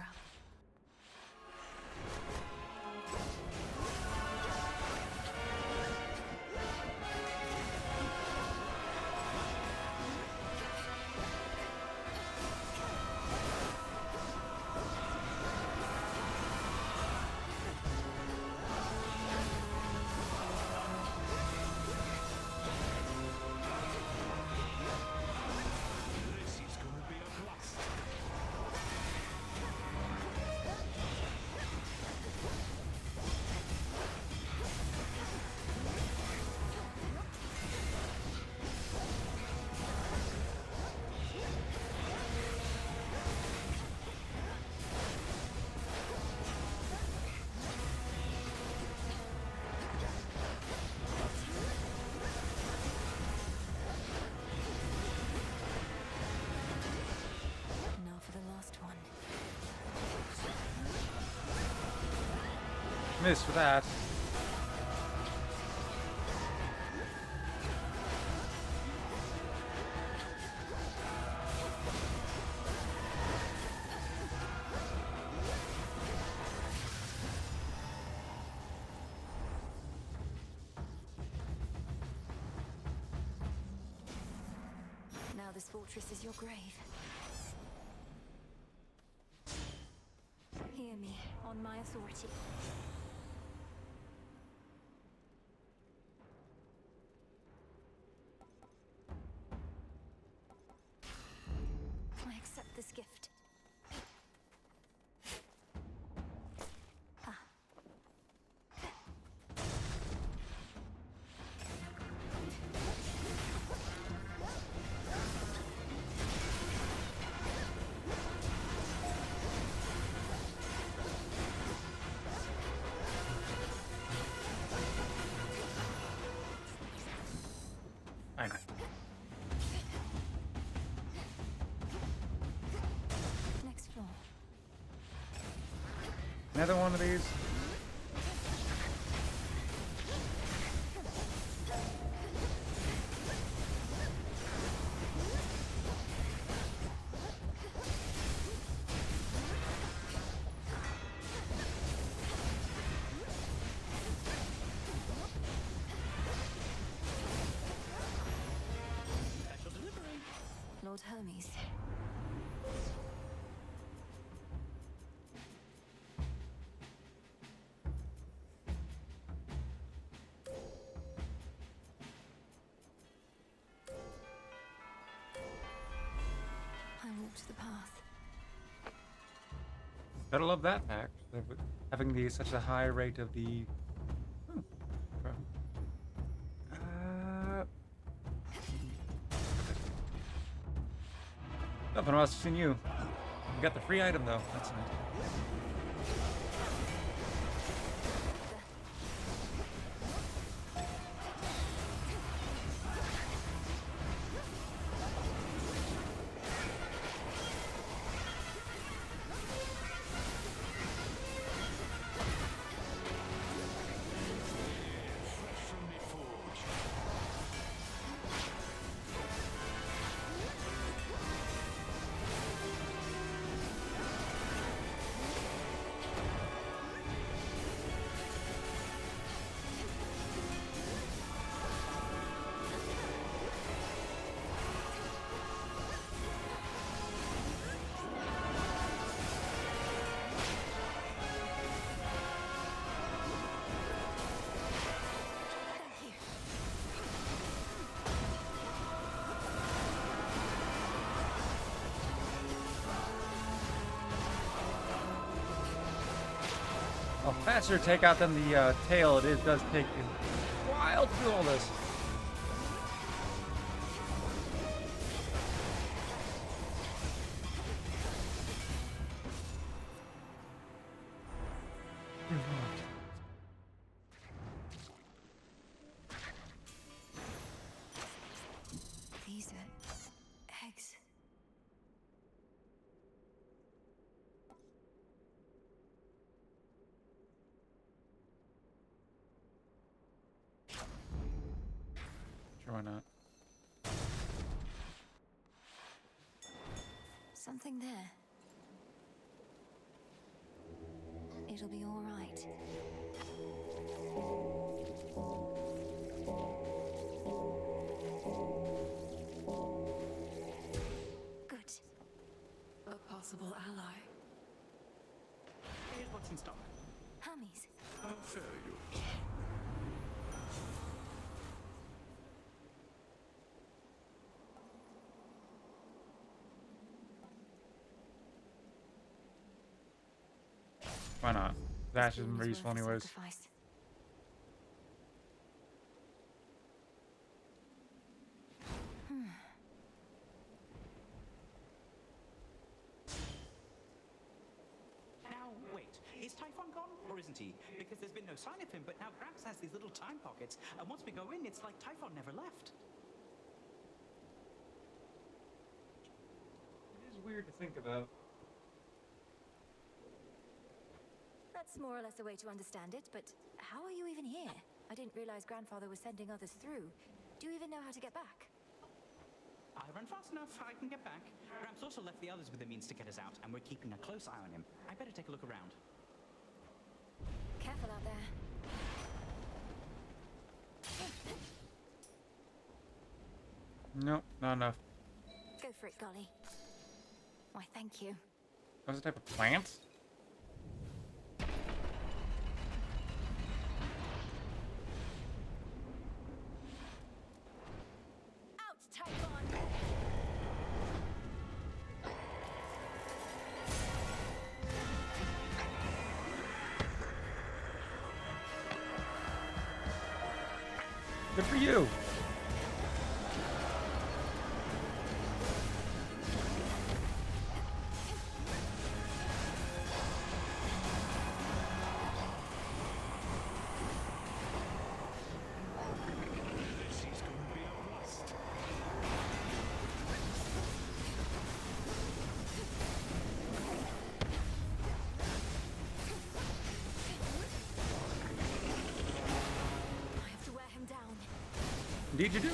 Speaker 3: This is gonna be a blast.
Speaker 2: Now for the last one.
Speaker 12: Missed for that.
Speaker 2: Now this fortress is your grave. Hear me, on my authority. I accept this gift. Ah.
Speaker 12: I know.
Speaker 2: Next floor.
Speaker 12: Another one of these.
Speaker 2: Lord Hermes. I walked the path.
Speaker 12: Gotta love that fact. Having the such a high rate of the. Hmm. Nothing else than you. You got the free item though. That's nice.
Speaker 3: Fresh from the forge.
Speaker 12: faster take out than the tail. It does take a while to do all this.
Speaker 2: These are eggs.
Speaker 12: Sure, why not?
Speaker 2: Something there. It'll be all right. Good.
Speaker 5: A possible ally.
Speaker 7: Here's what's in stock.
Speaker 2: Hammies.
Speaker 3: How fair yours.
Speaker 12: Why not? Dash
Speaker 2: This
Speaker 12: isn't
Speaker 2: beam
Speaker 12: useful
Speaker 2: worth a
Speaker 12: anyways.
Speaker 2: sacrifice.
Speaker 7: Now, wait. Is Typhon gone, or isn't he? Because there's been no sign of him, but now Gramps has these little time pockets, and once we go in, it's like Typhon never left.
Speaker 1: It is weird to think about.
Speaker 2: That's more or less a way to understand it, but how are you even here? I didn't realize Grandfather was sending others through. Do you even know how to get back?
Speaker 7: I run fast enough, I can get back. Gramps also left the others with the means to get us out, and we're keeping a close eye on him. I better take a look around.
Speaker 2: Careful out there.
Speaker 12: Nope, not enough.
Speaker 2: Go for it, Golly. Why, thank you.
Speaker 12: That was a type of plant?
Speaker 2: Out, Typhon!
Speaker 12: Good for you.
Speaker 3: This is going to be a blast.
Speaker 2: I have to wear him down.
Speaker 12: Indeed you do.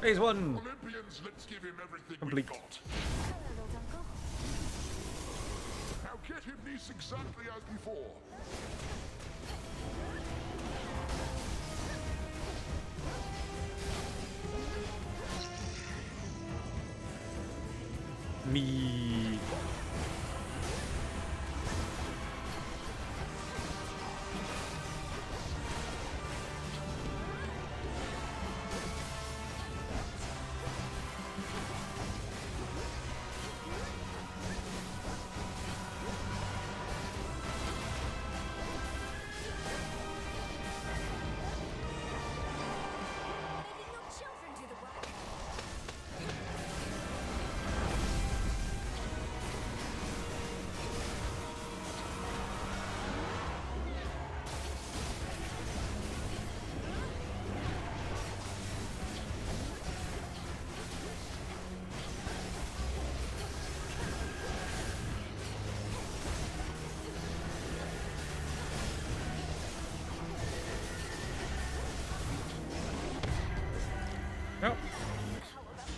Speaker 12: Phase 1.
Speaker 4: Olympians, let's give him everything
Speaker 12: Complete.
Speaker 4: we've got.
Speaker 2: Hello, little uncle.
Speaker 4: Now get him this exactly as before.
Speaker 12: Me.
Speaker 2: Leaving your children do the work.
Speaker 12: Nope.
Speaker 2: How about this?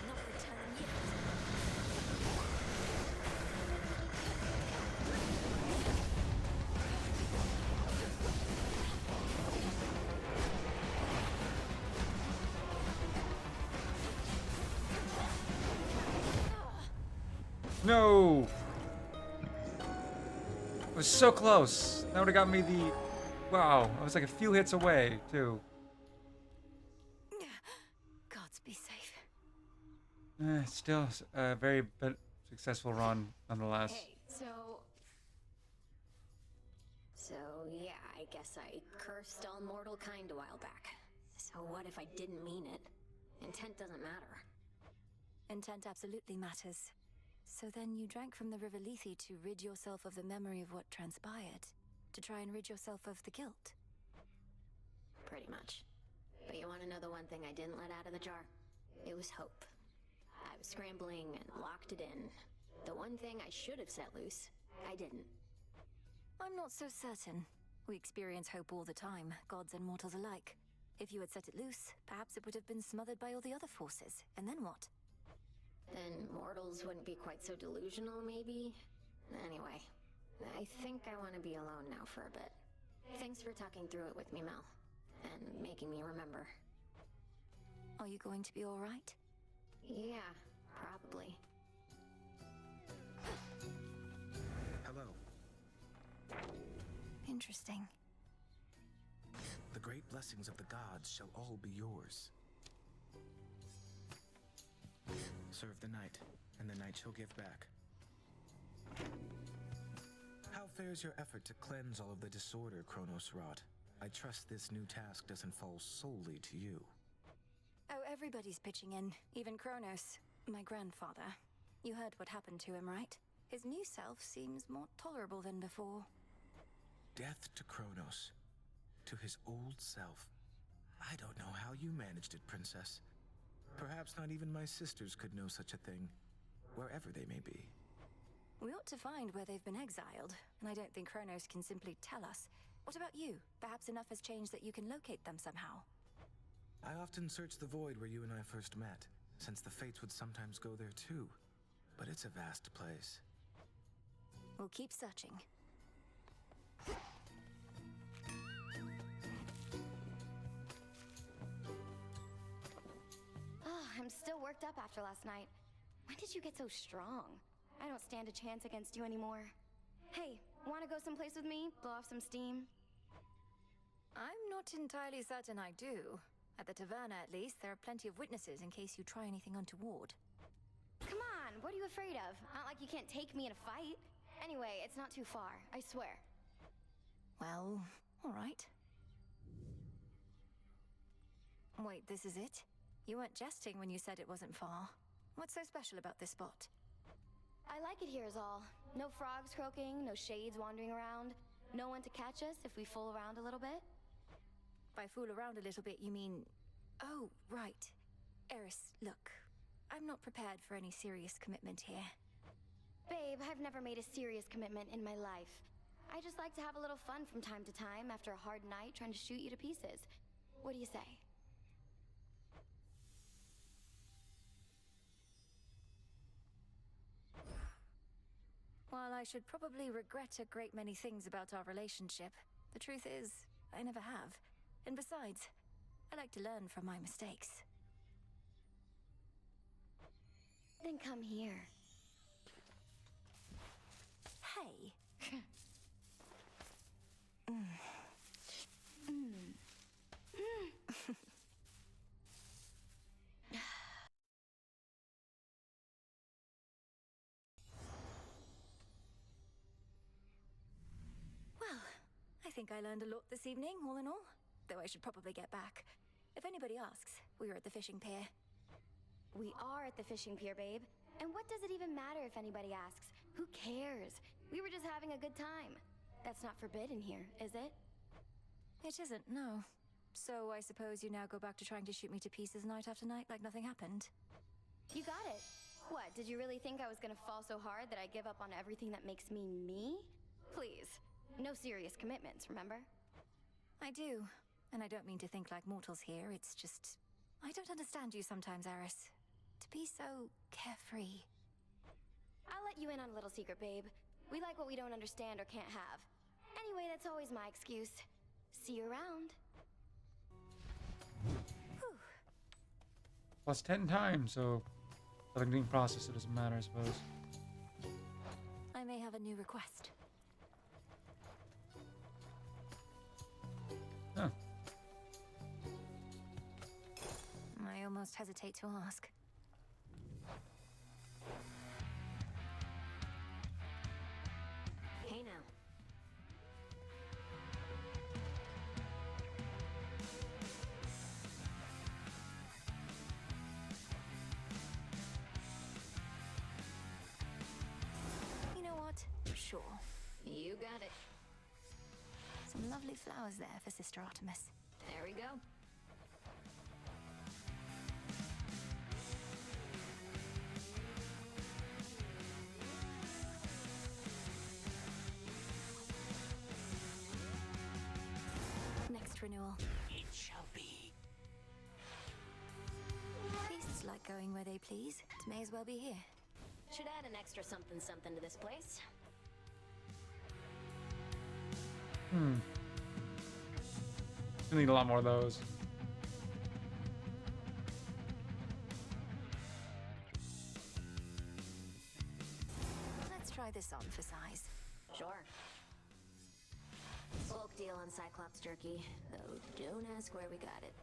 Speaker 2: Not returning yet.
Speaker 12: No! It was so close. That would have got me the... Wow, I was like a few hits away, too.
Speaker 2: Gods be safe.
Speaker 12: Still, a very successful run, nonetheless.
Speaker 2: Hey, So yeah, I guess I cursed all mortal kind a while back. So what if I didn't mean it? Intent doesn't matter. Intent absolutely matters. So then you drank from the River Lethe to rid yourself of the memory of what transpired. To try and rid yourself of the guilt. Pretty much. But you want to know the one thing I didn't let out of the jar? It was hope. I was scrambling and locked it in. The one thing I should have set loose, I didn't. I'm not so certain. We experience hope all the time, gods and mortals alike. If you had set it loose, perhaps it would have been smothered by all the other forces. And then what? Then mortals wouldn't be quite so delusional, maybe? Anyway, I think I want to be alone now for a bit. Thanks for talking through it with me, Mel. And making me remember. Are you going to be alright? Yeah, probably.
Speaker 13: Hello.
Speaker 2: Interesting.
Speaker 13: The great blessings of the gods shall all be yours. Serve the night, and the night shall give back. How fares your effort to cleanse all of the disorder Kronos wrought? I trust this new task doesn't fall solely to you.
Speaker 2: Oh, everybody's pitching in, even Kronos, my grandfather. You heard what happened to him, right? His new self seems more tolerable than before.
Speaker 13: Death to Kronos. To his old self. I don't know how you managed it, Princess. Perhaps not even my sisters could know such a thing, wherever they may be.
Speaker 2: We ought to find where they've been exiled, and I don't think Kronos can simply tell us. What about you? Perhaps enough has changed that you can locate them somehow.
Speaker 13: I often search the void where you and I first met, since the fates would sometimes go there too. But it's a vast place.
Speaker 2: We'll keep searching.
Speaker 10: Oh, I'm still worked up after last night. When did you get so strong? I don't stand a chance against you anymore. Hey, wanna go someplace with me? Blow off some steam?
Speaker 2: I'm not entirely certain I do. At the taverna, at least, there are plenty of witnesses in case you try anything untoward.
Speaker 10: Come on, what are you afraid of? Not like you can't take me in a fight. Anyway, it's not too far, I swear.
Speaker 2: Well, alright. Wait, this is it? You weren't jesting when you said it wasn't far. What's so special about this spot?
Speaker 10: I like it here is all. No frogs croaking, no shades wandering around. No one to catch us if we fool around a little bit.
Speaker 2: By fool around a little bit, you mean... Oh, right. Eris, look. I'm not prepared for any serious commitment here.
Speaker 10: Babe, I've never made a serious commitment in my life. I just like to have a little fun from time to time after a hard night trying to shoot you to pieces. What do you say?
Speaker 2: While I should probably regret a great many things about our relationship, the truth is, I never have. And besides, I like to learn from my mistakes.
Speaker 10: Then come here.
Speaker 2: Hey. Well, I think I learned a lot this evening, all in all. Though I should probably get back. If anybody asks, we were at the fishing pier.
Speaker 10: We are at the fishing pier, babe. And what does it even matter if anybody asks? Who cares? We were just having a good time.
Speaker 2: That's not forbidden here, is it?
Speaker 10: It isn't, no. So I suppose you now go back to trying to shoot me to pieces night after night like nothing happened?
Speaker 2: You got it. What, did you really think I was gonna fall so hard that I give up on everything that makes me me? Please. No serious commitments, remember?
Speaker 10: I do. And I don't mean to think like mortals here, it's just... I don't understand you sometimes, Eris. To be so carefree.
Speaker 2: I'll let you in on a little secret, babe. We like what we don't understand or can't have. Anyway, that's always my excuse. See you around.
Speaker 12: Plus 10 times, so nothing being processed, it doesn't matter, I suppose.
Speaker 10: I may have a new request.
Speaker 12: Huh.
Speaker 10: I almost hesitate to ask.
Speaker 2: Hey now.
Speaker 10: You know what? Sure.
Speaker 2: You got it.
Speaker 10: Some lovely flowers there for Sister Artemis.
Speaker 2: There we go.
Speaker 10: Next renewal.
Speaker 7: It shall be.
Speaker 10: Beasts like going where they please. It may as well be here.
Speaker 2: Should add an extra something something to this place.
Speaker 12: We need a lot more of those.
Speaker 10: Let's try this on for size.
Speaker 2: Sure. Bulk deal on Cyclops jerky, though don't ask where we got it.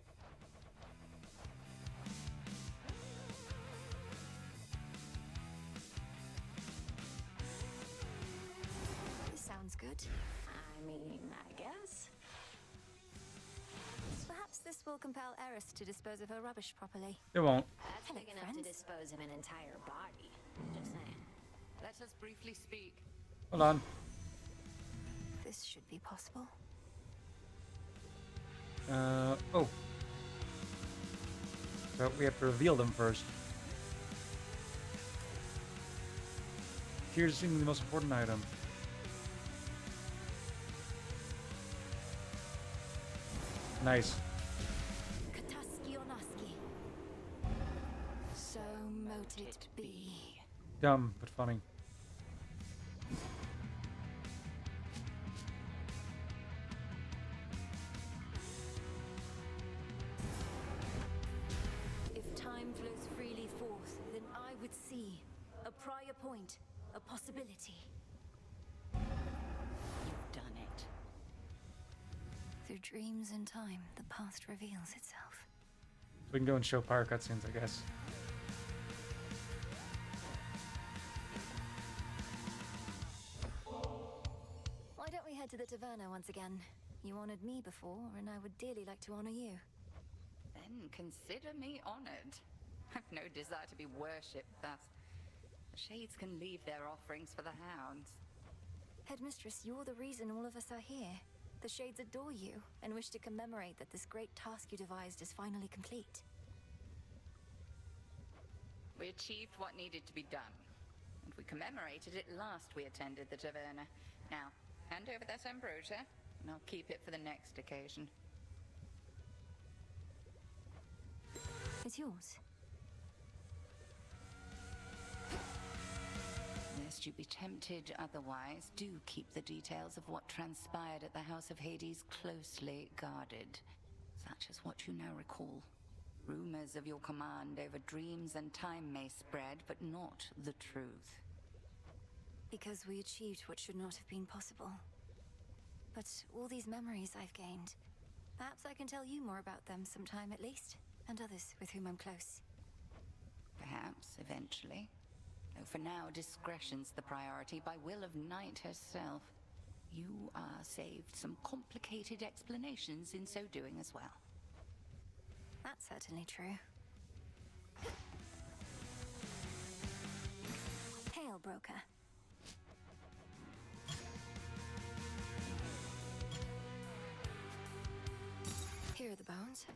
Speaker 10: This sounds good.
Speaker 2: I mean, I guess.
Speaker 10: Perhaps this will compel Eris to dispose of her rubbish properly.
Speaker 12: It won't.
Speaker 2: That's
Speaker 10: Hello,
Speaker 2: big enough
Speaker 10: friends.
Speaker 2: to dispose of an entire body. Just saying.
Speaker 9: Let us briefly speak.
Speaker 12: Hold on.
Speaker 10: This should be possible.
Speaker 12: Oh. So we have to reveal them first. Here's seemingly the most important item. Nice.
Speaker 10: Kataski Onaski. So mote it be.
Speaker 12: Dumb, but funny.
Speaker 10: If time flows freely forth, then I would see a prior point, a possibility.
Speaker 9: You've done it.
Speaker 10: Through dreams and time, the past reveals itself.
Speaker 12: We can go and show power cutscenes, I guess.
Speaker 10: Why don't we head to the taverna once again? You honored me before, and I would dearly like to honor you.
Speaker 9: Then consider me honored. I've no desire to be worshipped thus. The Shades can leave their offerings for the hounds.
Speaker 10: Headmistress, you're the reason all of us are here. The Shades adore you, and wish to commemorate that this great task you devised is finally complete.
Speaker 9: We achieved what needed to be done. And we commemorated it last we attended the taverna. Now, hand over that ambrosia, and I'll keep it for the next occasion.
Speaker 10: It's yours.
Speaker 9: Lest you be tempted otherwise, do keep the details of what transpired at the House of Hades closely guarded. Such as what you now recall. Rumors of your command over dreams and time may spread, but not the truth.
Speaker 10: Because we achieved what should not have been possible. But all these memories I've gained, perhaps I can tell you more about them sometime at least, and others with whom I'm close.
Speaker 9: Perhaps, eventually. Though for now, discretion's the priority by will of Night herself. You are saved some complicated explanations in so doing as well.
Speaker 10: That's certainly true. Hail, broker. Here are the bones.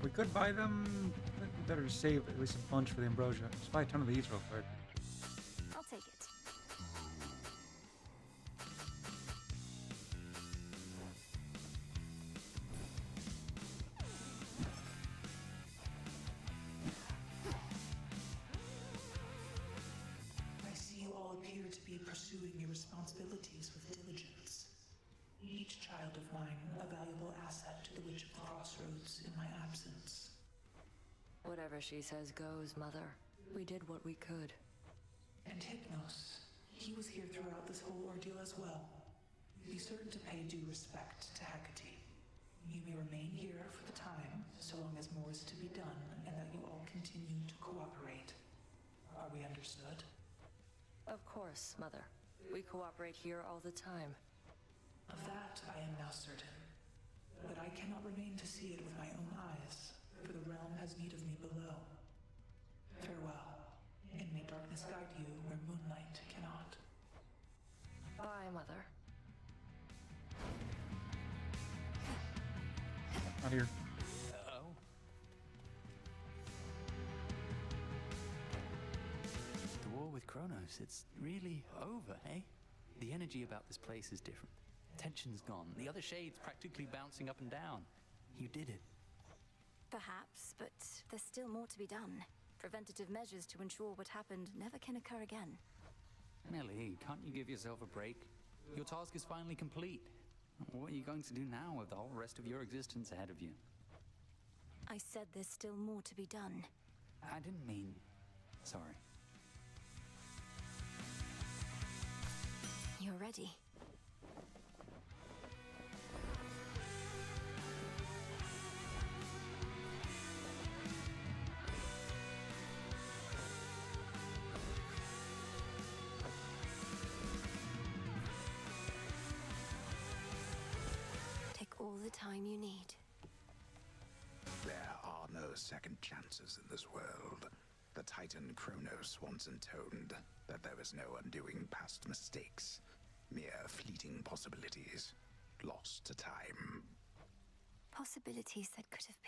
Speaker 12: We could buy them. I think we better save at least a bunch for the ambrosia. Just buy a ton of these real quick.
Speaker 10: I'll take it.
Speaker 5: I see you all appear to be pursuing your responsibilities with diligence. Each child of mine a valuable asset to the Witch of the Crossroads in my absence.
Speaker 14: Whatever she says goes, Mother. We did what we could.
Speaker 5: And Hypnos, he was here throughout this whole ordeal as well. Be certain to pay due respect to Hecate. You may remain here for the time, so long as more is to be done, and that you all continue to cooperate. Are we understood?
Speaker 14: Of course, Mother. We cooperate here all the time.
Speaker 5: Of that I am now certain. But I cannot remain to see it with my own eyes, for the realm has need of me below. Farewell, and may darkness guide you where moonlight cannot.
Speaker 14: Bye, Mother.
Speaker 12: Out here.
Speaker 7: Oh. The war with Kronos, it's really over, eh? The energy about this place is different. Tension's gone. The other shades practically bouncing up and down. You did it.
Speaker 10: Perhaps, but there's still more to be done. Preventative measures to ensure what happened never can occur again.
Speaker 7: Nelly, can't you give yourself a break? Your task is finally complete. What are you going to do now with the whole rest of your existence ahead of you?
Speaker 10: I said there's still more to be done.
Speaker 7: I didn't mean... Sorry.
Speaker 10: You're ready. Take all the time you need.
Speaker 8: There are no second chances in this world. The Titan Kronos once intoned that there is no undoing past mistakes, mere fleeting possibilities, lost to time.
Speaker 10: Possibilities that could have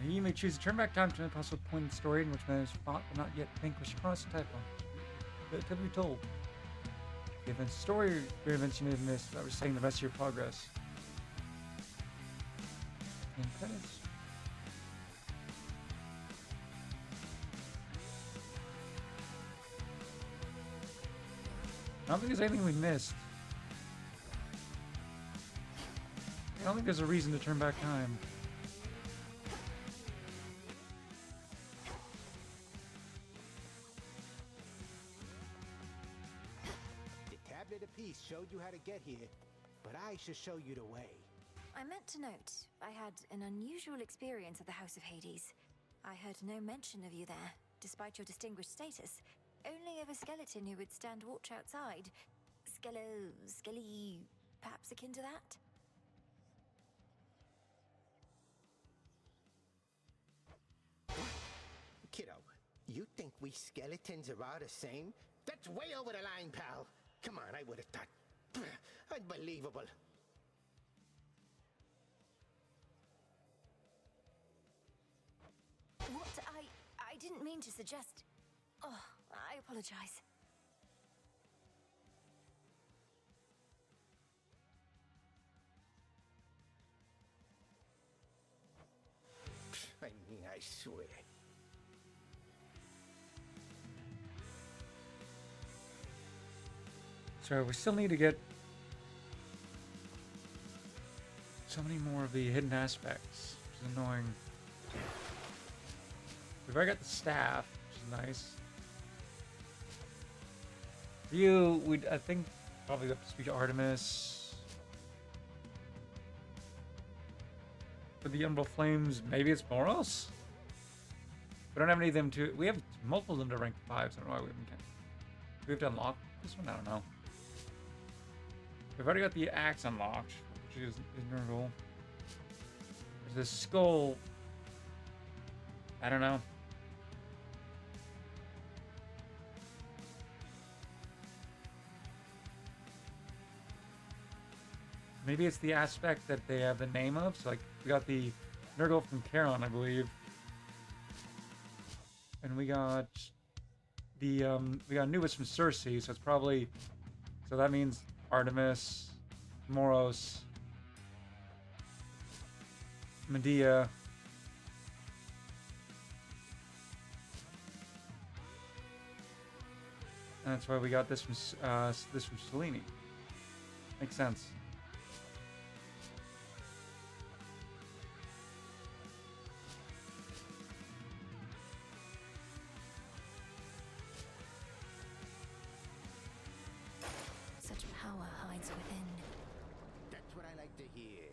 Speaker 10: been.
Speaker 12: You may choose to turn back time to an possible point in the story in which man has fought but not yet vanquished Kronos and Typhon. But could be told. The events, story events you may have missed without reciting the rest of your progress. And credits. I don't think there's anything we missed. I don't think there's a reason to turn back time.
Speaker 15: The tablet apiece showed you how to get here, but I should show you the way.
Speaker 10: I meant to note, I had an unusual experience at the House of Hades. I heard no mention of you there, despite your distinguished status. Only of a skeleton who would stand watch outside. Skelly, perhaps akin to that?
Speaker 15: Kiddo, you think we skeletons are all the same? That's way over the line, pal. Come on, I would have thought. Unbelievable.
Speaker 10: What? I didn't mean to suggest... Oh, I apologize.
Speaker 15: I mean, I swear.
Speaker 12: So we still need to get so many more of the hidden aspects, which is annoying. We've already got the staff, which is nice. You, I think, probably have to speak to Artemis. For the Umbral Flames, maybe it's Moros? We don't have any of them to... We have multiple of them to rank 5, so I don't know why we haven't... Do we have to unlock this one? I don't know. We've already got the axe unlocked, which is Nurgle. There's this skull. I don't know. Maybe it's the aspect that they have the name of. So like we got the Nurgle from Charon, I believe. And we got Anubis from Circe, so it's probably, so that means Artemis, Moros, Medea. And that's why we got this from Selene. Makes sense.
Speaker 10: Such power hides within.
Speaker 15: That's what I like to hear.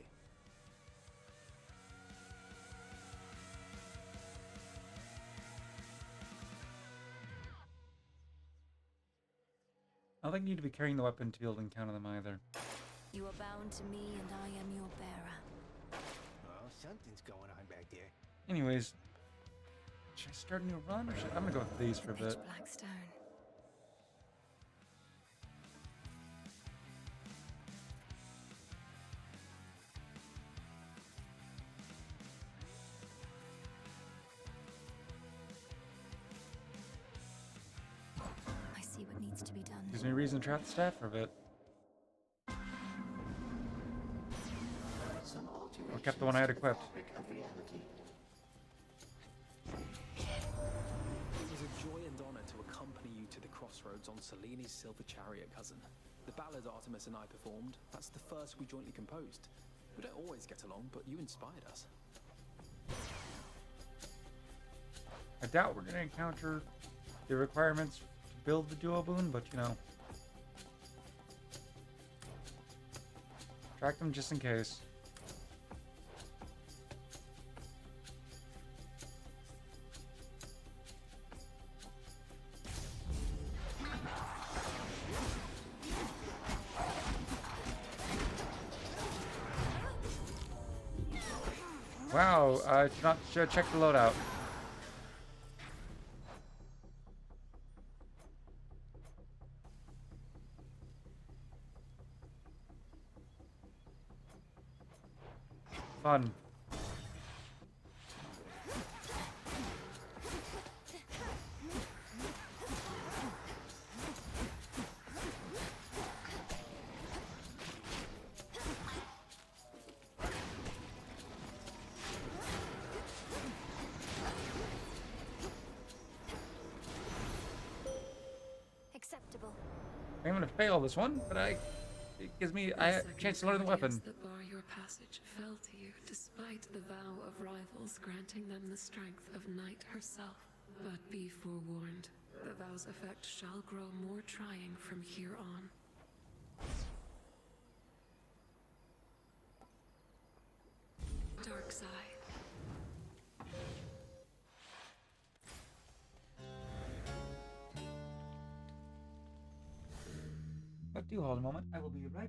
Speaker 12: I don't think you need to be carrying the weapon to be able to encounter them either.
Speaker 10: You are bound to me, and I am your bearer.
Speaker 15: Oh, something's going on back there.
Speaker 12: Anyways, should I start a new run, or I'm gonna go with these for a bit.
Speaker 10: Black stone. I see what needs to be done.
Speaker 12: Gives me a reason to trap the staff for a bit. Or kept the one I had equipped.
Speaker 13: It was a joy and honor to accompany you to the crossroads on Selene's Silver Chariot, cousin. The ballad Artemis and I performed, that's the first we jointly composed. We don't always get along, but you inspired us.
Speaker 12: I doubt we're gonna encounter the requirements to build the duo boon, but you know. Track them just in case. Wow, should check the loadout. Fun.
Speaker 10: Acceptable.
Speaker 12: I'm gonna fail this one, but it gives me a chance to learn the weapon.
Speaker 5: That bar your passage fell to you, despite the vow of rivals granting them the strength of Night herself. But be forewarned, the vow's effect shall grow more trying from here on. Dark side.
Speaker 12: But do hold a moment. I will be right back.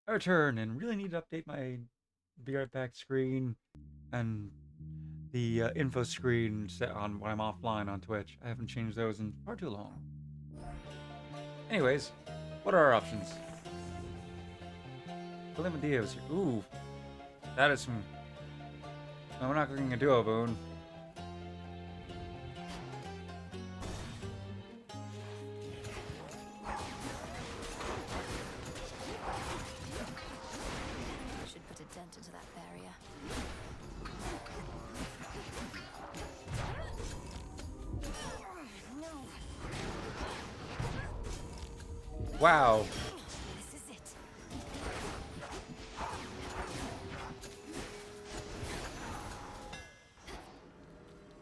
Speaker 12: I return and really need to update my Be Right Back screen and the info screen set on when I'm offline on Twitch. I haven't changed those in far too long. Anyways, what are our options? William Diaz. Ooh, that is some. No, we're not cooking a duo boon.
Speaker 10: Should put a dent into that barrier. No.
Speaker 12: Wow.
Speaker 10: This is it.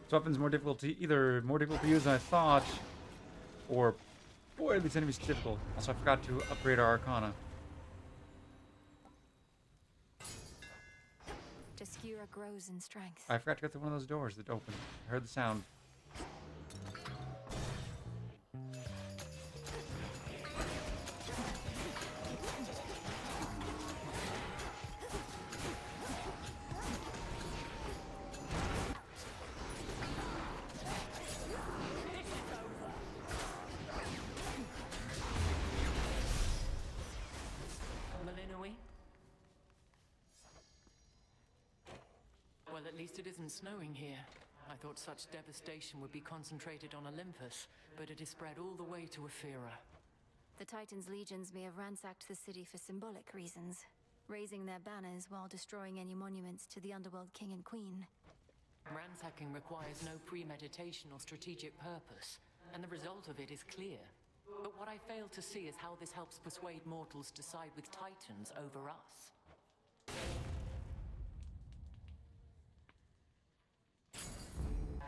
Speaker 12: This weapon's more difficult to either more difficult to use than I thought, or boy, these enemies difficult. Also, I forgot to upgrade our Arcana.
Speaker 10: Skira grows in strength.
Speaker 12: I forgot to go through one of those doors that opened. I heard the sound.
Speaker 6: Malinoi? Well, at least it isn't snowing here. I thought such devastation would be concentrated on Olympus, but it is spread all the way to Ephyra.
Speaker 10: The Titan's legions may have ransacked the city for symbolic reasons, raising their banners while destroying any monuments to the Underworld King and Queen.
Speaker 6: Ransacking requires no premeditation or strategic purpose, and the result of it is clear. But what I fail to see is how this helps persuade mortals to side with Titans over us.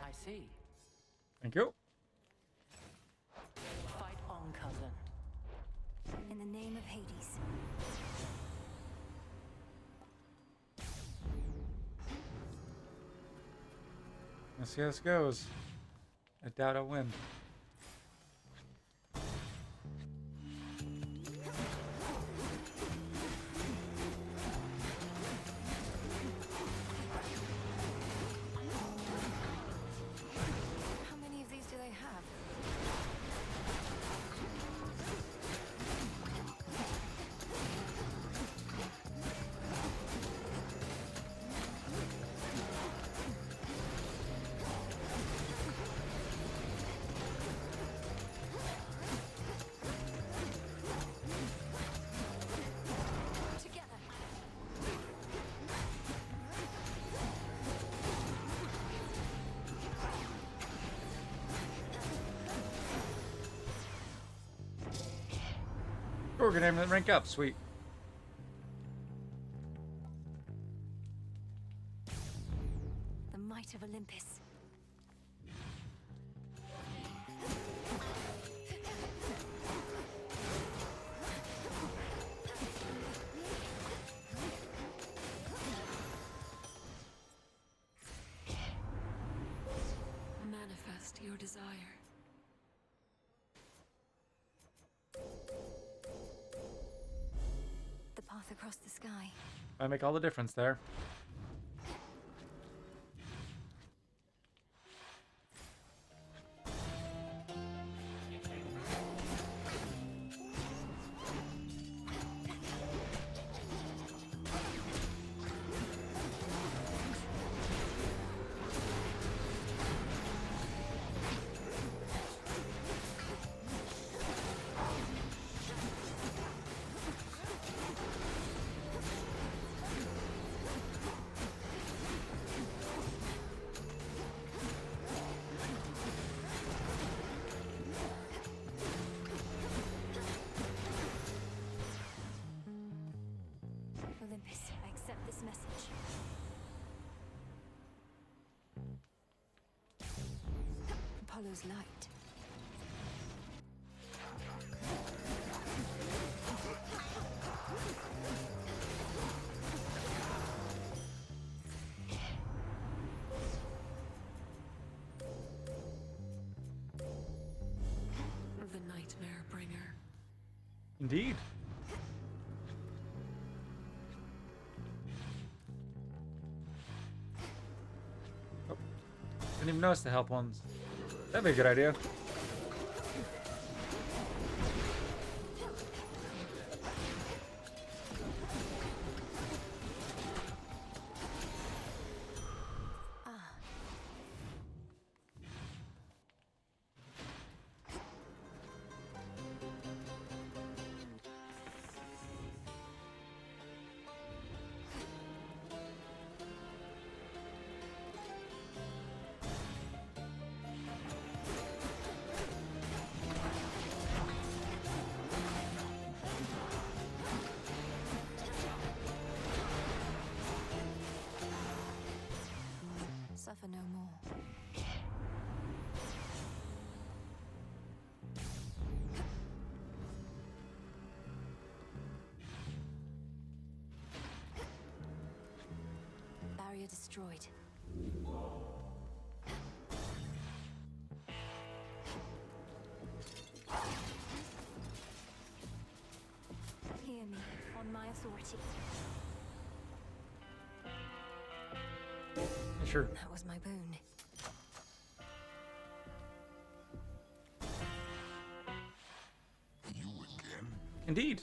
Speaker 6: I see.
Speaker 12: Thank you.
Speaker 6: Fight on, cousin.
Speaker 10: In the name of Hades.
Speaker 12: Let's see how this goes. I doubt I'll win.
Speaker 10: How many of these do they have?
Speaker 12: Oh, we're gonna have them rank up. Sweet.
Speaker 10: The might of Olympus.
Speaker 5: Manifest your desire.
Speaker 10: The path across the sky.
Speaker 12: I make all the difference there.
Speaker 10: Olympus, I accept this message. Apollo's light.
Speaker 5: The Nightmare Bringer.
Speaker 12: Indeed. Didn't even notice the help ones. That'd be a good idea.
Speaker 10: Suffer no more. Barrier destroyed. Hear me on my authority.
Speaker 12: Sure.
Speaker 10: That was my boon.
Speaker 4: You again?
Speaker 12: Indeed.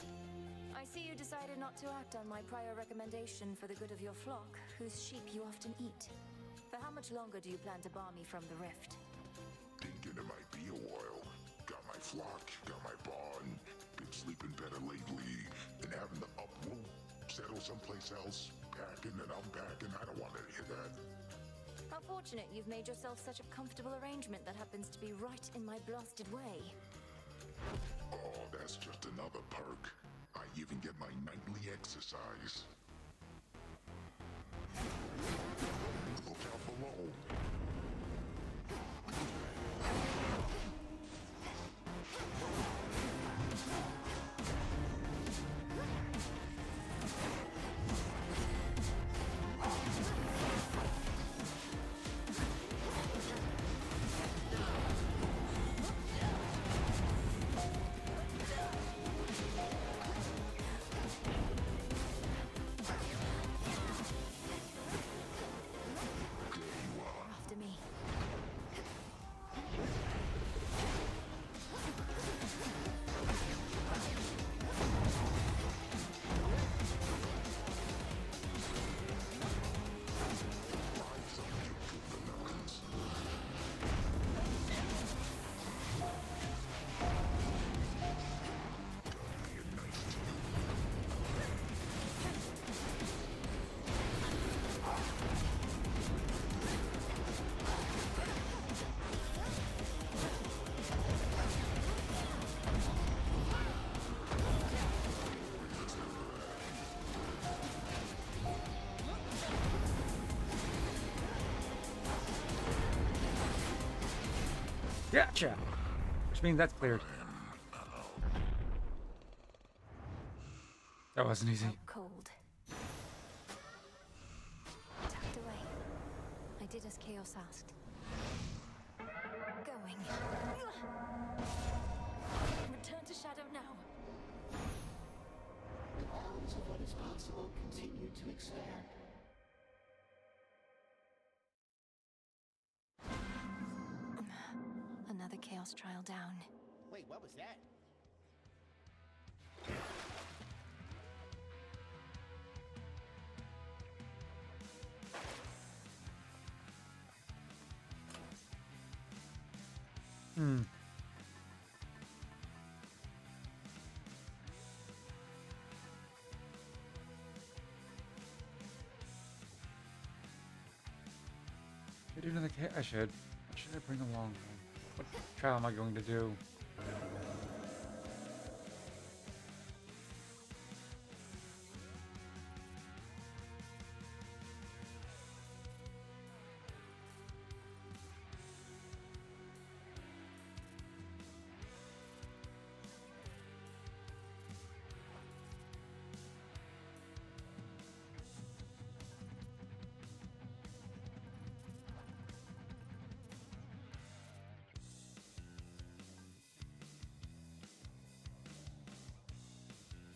Speaker 10: I see you decided not to act on my prior recommendation for the good of your flock, whose sheep you often eat. For how much longer do you plan to bar me from the rift?
Speaker 4: Thinking it might be a while. Got my flock, got my barn. Been sleeping better lately. Been having to uproot, settle someplace else. Packing and unpacking. I don't want to hear that.
Speaker 10: How fortunate you've made yourself such a comfortable arrangement that happens to be right in my blasted way.
Speaker 4: Oh, that's just another perk. I even get my nightly exercise. Look out below.
Speaker 10: After me.
Speaker 12: Gotcha. Which means that's cleared. That wasn't easy.
Speaker 10: Out cold. Tucked away. I did as Chaos asked. Going. Return to shadow now.
Speaker 16: The bounds of what is possible continue to expand.
Speaker 10: Another Chaos trial down.
Speaker 15: Wait, what was that?
Speaker 12: Should I do another I should. What should I bring along? What trial am I going to do?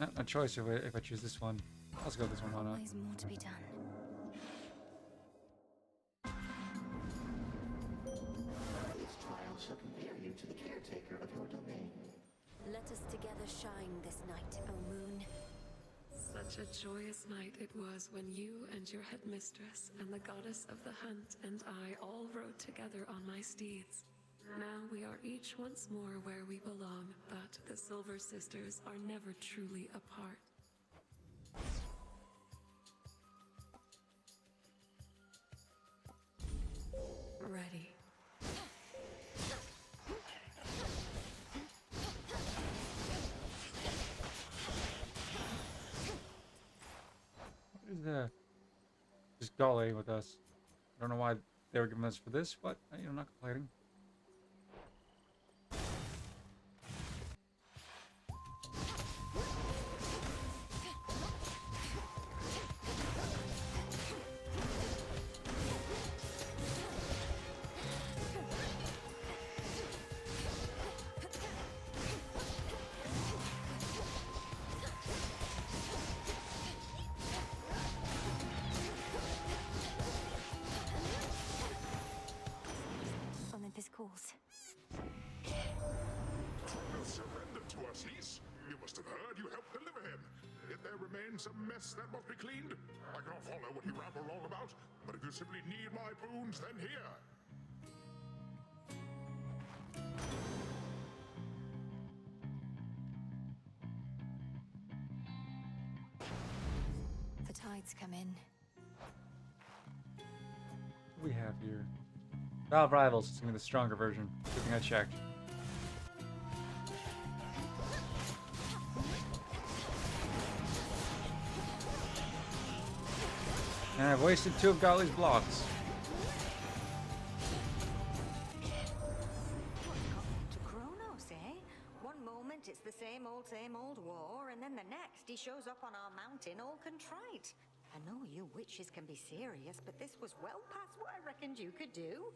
Speaker 12: Not my choice if I choose this one. Let's go with this one, why not?
Speaker 10: Always more to be done.
Speaker 2: further shine this night, O moon.
Speaker 5: Such a joyous night it was when you and your headmistress and the goddess of the hunt and I all rode together on my steeds. Now we are each once more where we belong, but the Silver Sisters are never truly apart. Ready.
Speaker 12: What is that? Just golly with us. I don't know why they were giving us for this, but I'm not complaining.
Speaker 2: Olympus calls.
Speaker 4: Kronos surrendered to us, Lise. You must have heard you helped deliver him. Yet there remains a mess that must be cleaned. I cannot follow what you ramble on about, but if you simply need my boons, then here.
Speaker 2: The tides come in.
Speaker 12: What do we have here? Valve Rivals. It's gonna be the stronger version. Good thing I checked. And I've wasted 2 of Golly's blocks.
Speaker 9: To Kronos, eh? One moment it's the same old war, and then the next he shows up on our mountain all contrite. I know you witches can be serious, but this was well past what I reckoned you could do.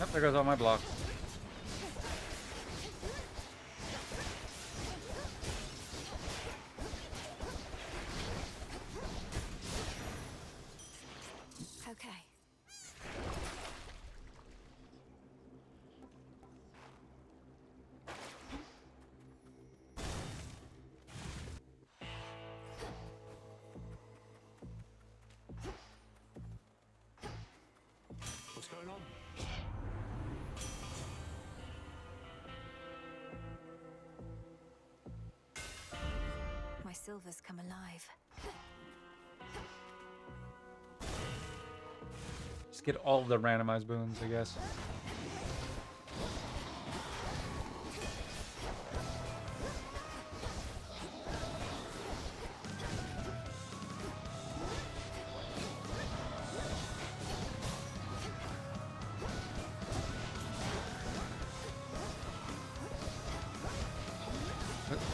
Speaker 12: Yep, there goes all my blocks.
Speaker 2: Okay.
Speaker 3: What's going on?
Speaker 2: My silver's come alive.
Speaker 12: Just get all of the randomized boons, I guess.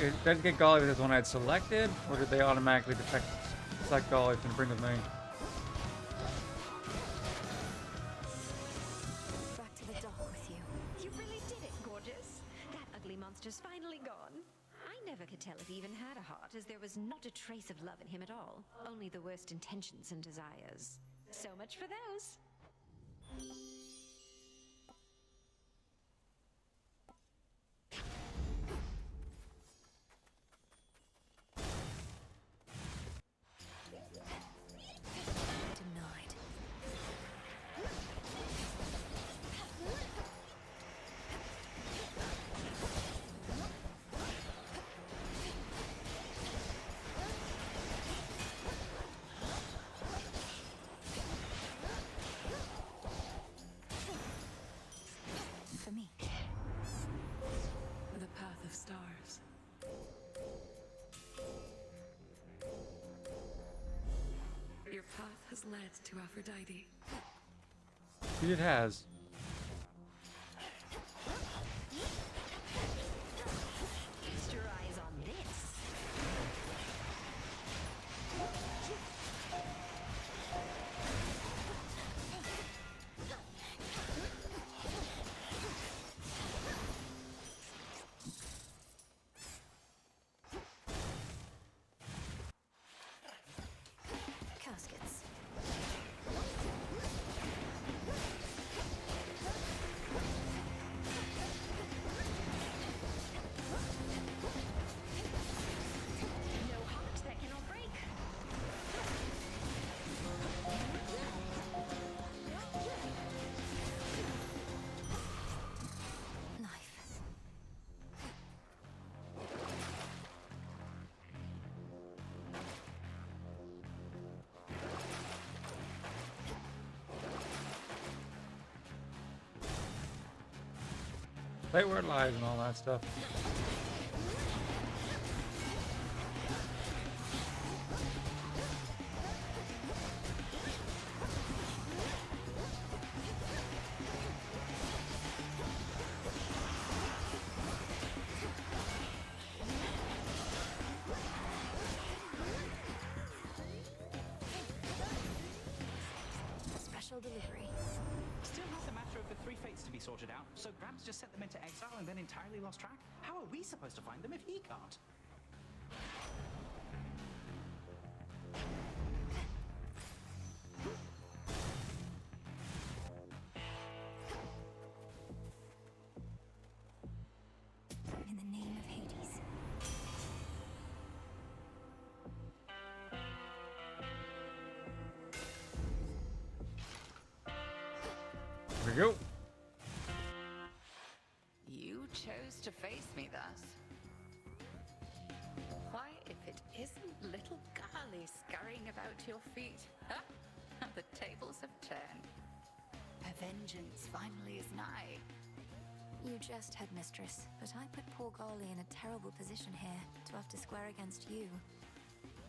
Speaker 12: Did I get Golly with this one I had selected, or did they automatically select Golly to bring with me?
Speaker 2: Back to the dock with you.
Speaker 17: You really did it, gorgeous. That ugly monster's finally gone. I never could tell if he even had a heart, as there was not a trace of love in him at all. Only the worst intentions and desires. So much for those.
Speaker 2: Denied. For me.
Speaker 5: The path of stars. has led to Aphrodite.
Speaker 12: It has.
Speaker 17: Feast your eyes on this.
Speaker 10: Caskets.
Speaker 17: No heart that cannot break.
Speaker 10: Knife.
Speaker 12: Play where it lies and all that stuff.
Speaker 10: Special delivery.
Speaker 7: Still has the matter of the three fates to be sorted out, so Gramps just sent them into exile and then entirely lost track? How are we supposed to find them if he can't?
Speaker 10: In the name of Hades.
Speaker 12: Here we go.
Speaker 9: You chose to face me thus. Why, if it isn't little Garly scurrying about your feet? The tables have turned. Her vengeance finally is nigh.
Speaker 10: You jest, headmistress, but I put poor Garly in a terrible position here to have to square against you.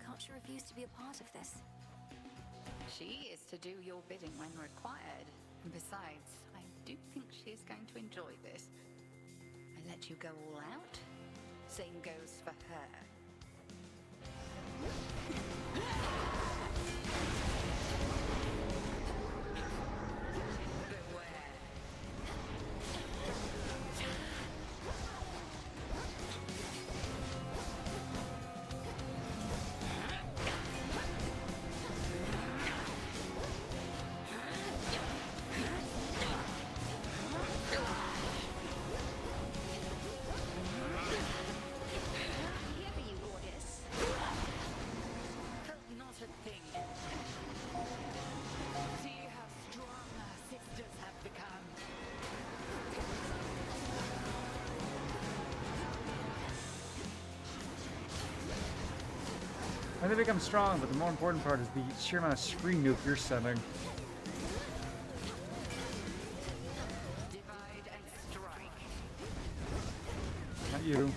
Speaker 10: Can't she refuse to be a part of this?
Speaker 9: She is to do your bidding when required. And besides, I do think she is going to enjoy this. I let you go all out. Same goes for her.
Speaker 17: Here for you, Gorgeous.
Speaker 9: Not a thing. See how strong our sisters have become.
Speaker 12: And they become strong, but the more important part is the sheer amount of screen nuke you're sending.
Speaker 9: Divide and strike.
Speaker 12: Not you.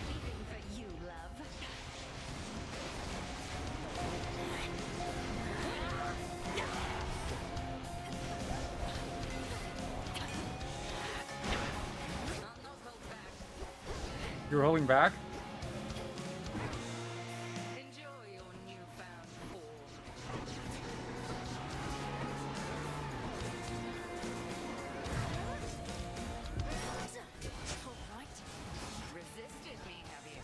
Speaker 17: Leaving for you, love.
Speaker 12: You're holding back?
Speaker 9: Enjoy your newfound form.
Speaker 10: All right.
Speaker 9: Resisted me, have you?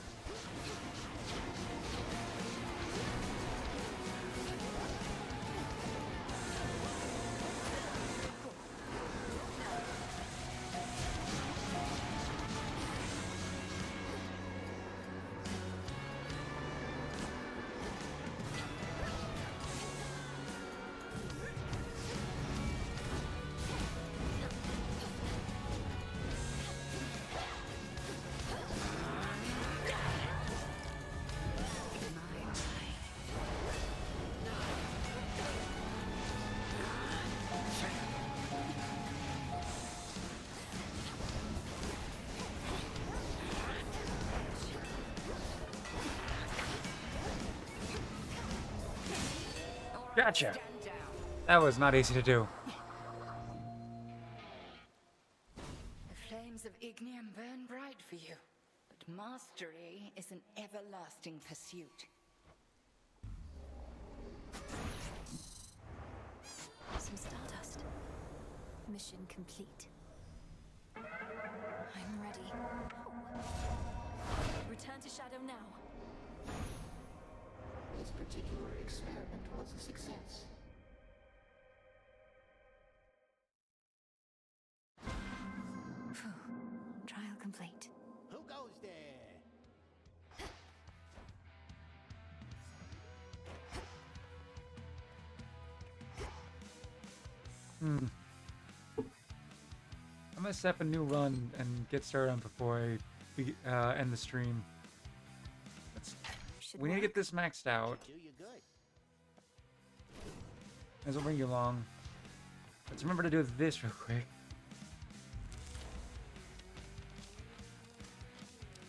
Speaker 12: Gotcha.
Speaker 9: Stand down.
Speaker 12: That was not easy to do.
Speaker 9: The flames of Ignium burn bright for you, but mastery is an everlasting pursuit.
Speaker 10: Some stardust. Mission complete. I'm ready. Return to Shadow now.
Speaker 16: This particular experiment was a success.
Speaker 10: Trial complete.
Speaker 15: Who goes there?
Speaker 12: I'm gonna set up a new run and get started on before I end the stream. We need to get this maxed out.
Speaker 15: Do you good?
Speaker 12: As I'll bring you along. Let's remember to do this real quick.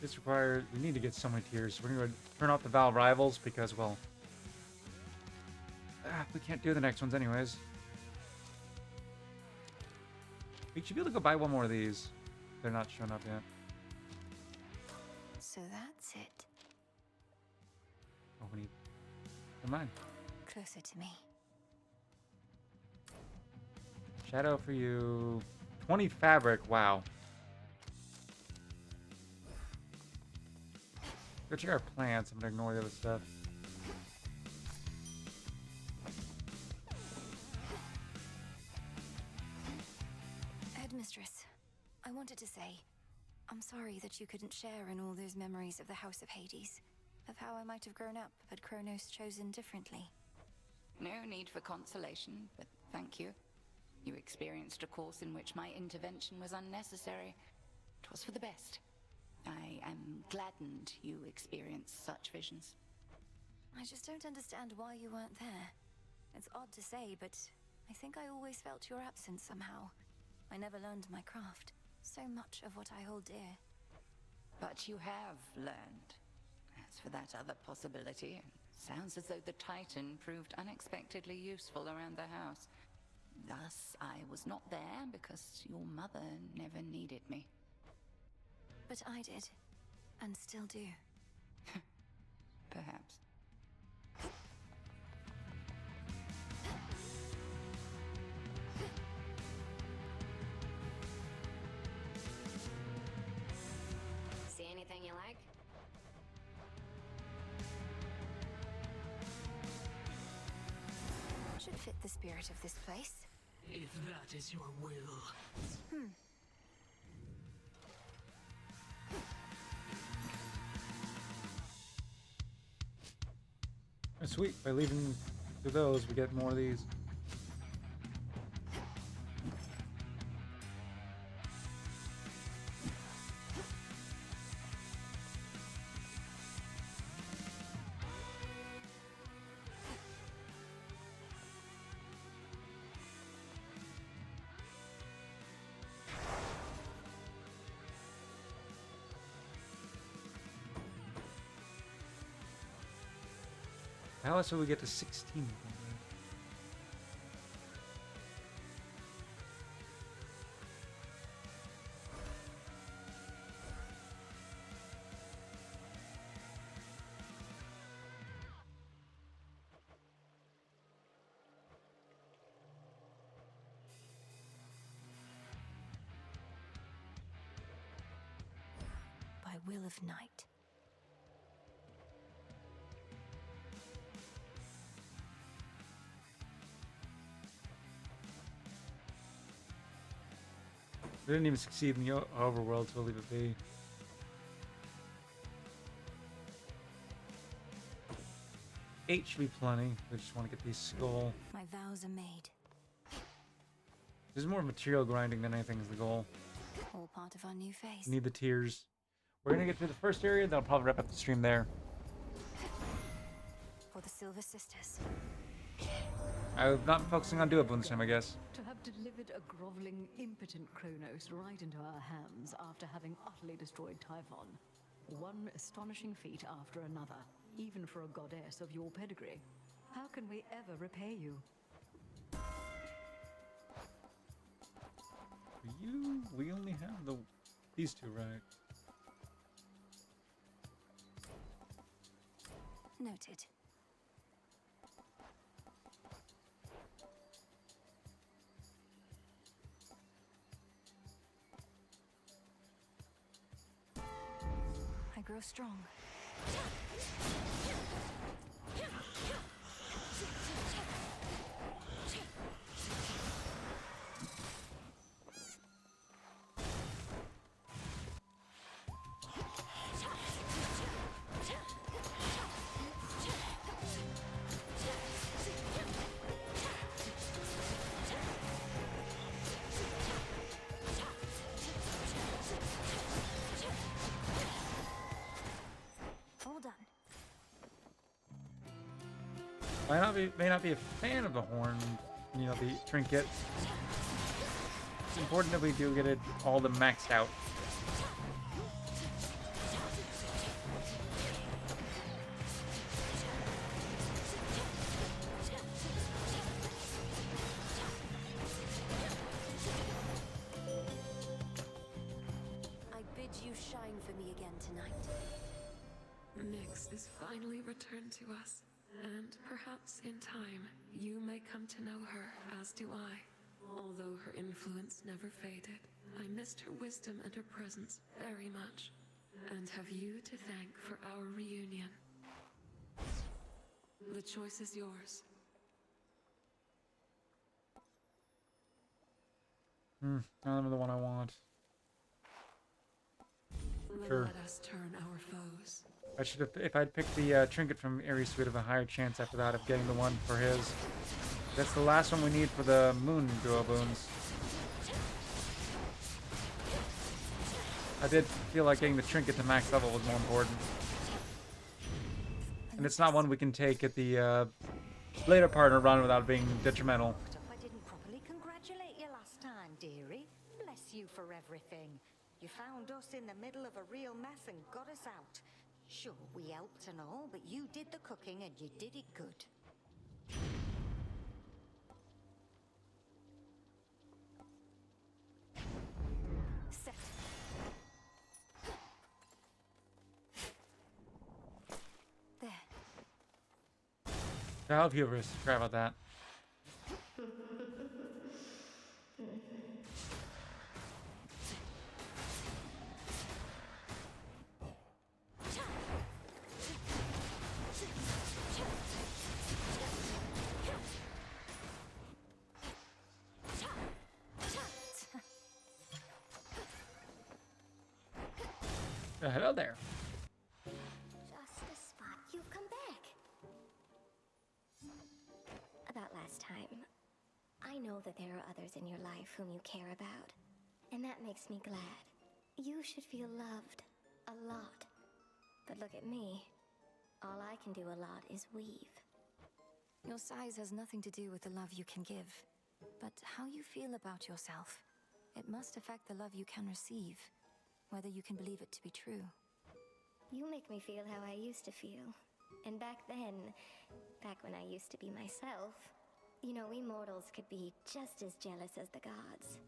Speaker 12: This requires... We need to get so many tiers. We're gonna turn off the Val Rivals because, well... we can't do the next ones anyways. We should be able to go buy one more of these. They're not showing up yet.
Speaker 10: So that's it.
Speaker 12: Oh, we need... Never mind.
Speaker 10: Closer to me.
Speaker 12: Shadow for you. 20 fabric. Wow. Go check our plants. I'm gonna ignore the other stuff.
Speaker 10: Headmistress, I wanted to say, I'm sorry that you couldn't share in all those memories of the House of Hades, of how I might have grown up had Kronos chosen differently.
Speaker 9: No need for consolation, but thank you. You experienced a course in which my intervention was unnecessary. It was for the best. I am gladdened you experienced such visions.
Speaker 10: I just don't understand why you weren't there. It's odd to say, but I think I always felt your absence somehow. I never learned my craft. So much of what I hold dear.
Speaker 9: But you have learned. As for that other possibility, it sounds as though the Titan proved unexpectedly useful around the house. Thus, I was not there because your mother never needed me.
Speaker 10: But I did. And still do.
Speaker 9: Perhaps.
Speaker 17: See anything you like?
Speaker 10: Should fit the spirit of this place.
Speaker 3: If that is your will.
Speaker 12: Oh, sweet. By leaving through those, we get more of these. How else will we get to 16?
Speaker 10: By will of night.
Speaker 12: We didn't even succeed in the overworld, so we'll leave it be. Eight should be plenty. We just want to get these skull.
Speaker 10: My vows are made.
Speaker 12: There's more material grinding than anything is the goal.
Speaker 10: All part of our new phase.
Speaker 12: Need the tiers. We're gonna get through the first area, then I'll probably wrap up the stream there.
Speaker 10: For the Silver Sisters.
Speaker 12: I've not been focusing on Duopoon this time, I guess.
Speaker 18: To have delivered a groveling, impotent Kronos right into our hands after having utterly destroyed Typhon. One astonishing feat after another, even for a goddess of your pedigree. How can we ever repay you?
Speaker 12: For you, we only have these two, right?
Speaker 10: Noted. I grow strong. All done.
Speaker 12: May not be a fan of the horn, you know, the trinket. It's important that we do get it all the maxed out.
Speaker 2: I bid you shine for me again tonight.
Speaker 5: Nyx is finally returned to us, and perhaps in time you may come to know her, as do I. Although her influence never faded, I missed her wisdom and her presence very much, and have you to thank for our reunion. The choice is yours.
Speaker 12: I don't know the one I want. Sure.
Speaker 5: Let us turn our foes.
Speaker 12: I should have, if I'd picked the trinket from Ares, we'd have a higher chance after that of getting the one for his. That's the last one we need for the moon duo boons. I did feel like getting the trinket to max level was more important. And it's not one we can take at the later part of the run without being detrimental.
Speaker 19: I didn't properly congratulate you last time, dearie. Bless you for everything. You found us in the middle of a real mess and got us out. Sure, we helped and all, but you did the cooking and you did it good.
Speaker 10: Set. There.
Speaker 12: Child hubris. Forgot about that. Hello there.
Speaker 20: Just a spot. You've come back. About last time. I know that there are others in your life whom you care about. And that makes me glad. You should feel loved. A lot. But look at me. All I can do a lot is weave.
Speaker 10: Your size has nothing to do with the love you can give, but how you feel about yourself. It must affect the love you can receive, whether you can believe it to be true.
Speaker 20: You make me feel how I used to feel. And back then, back when I used to be myself, you know, we mortals could be just as jealous as the gods.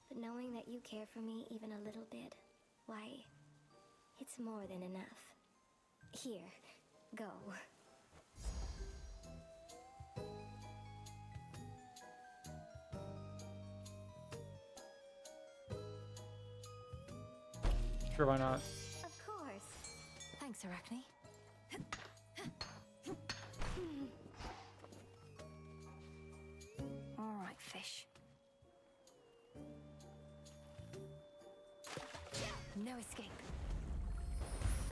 Speaker 20: But knowing that you care for me even a little bit, why, it's more than enough. Here, go.
Speaker 12: Sure, why not?
Speaker 20: Of course.
Speaker 10: Thanks, Arachne. All right, fish. No escape.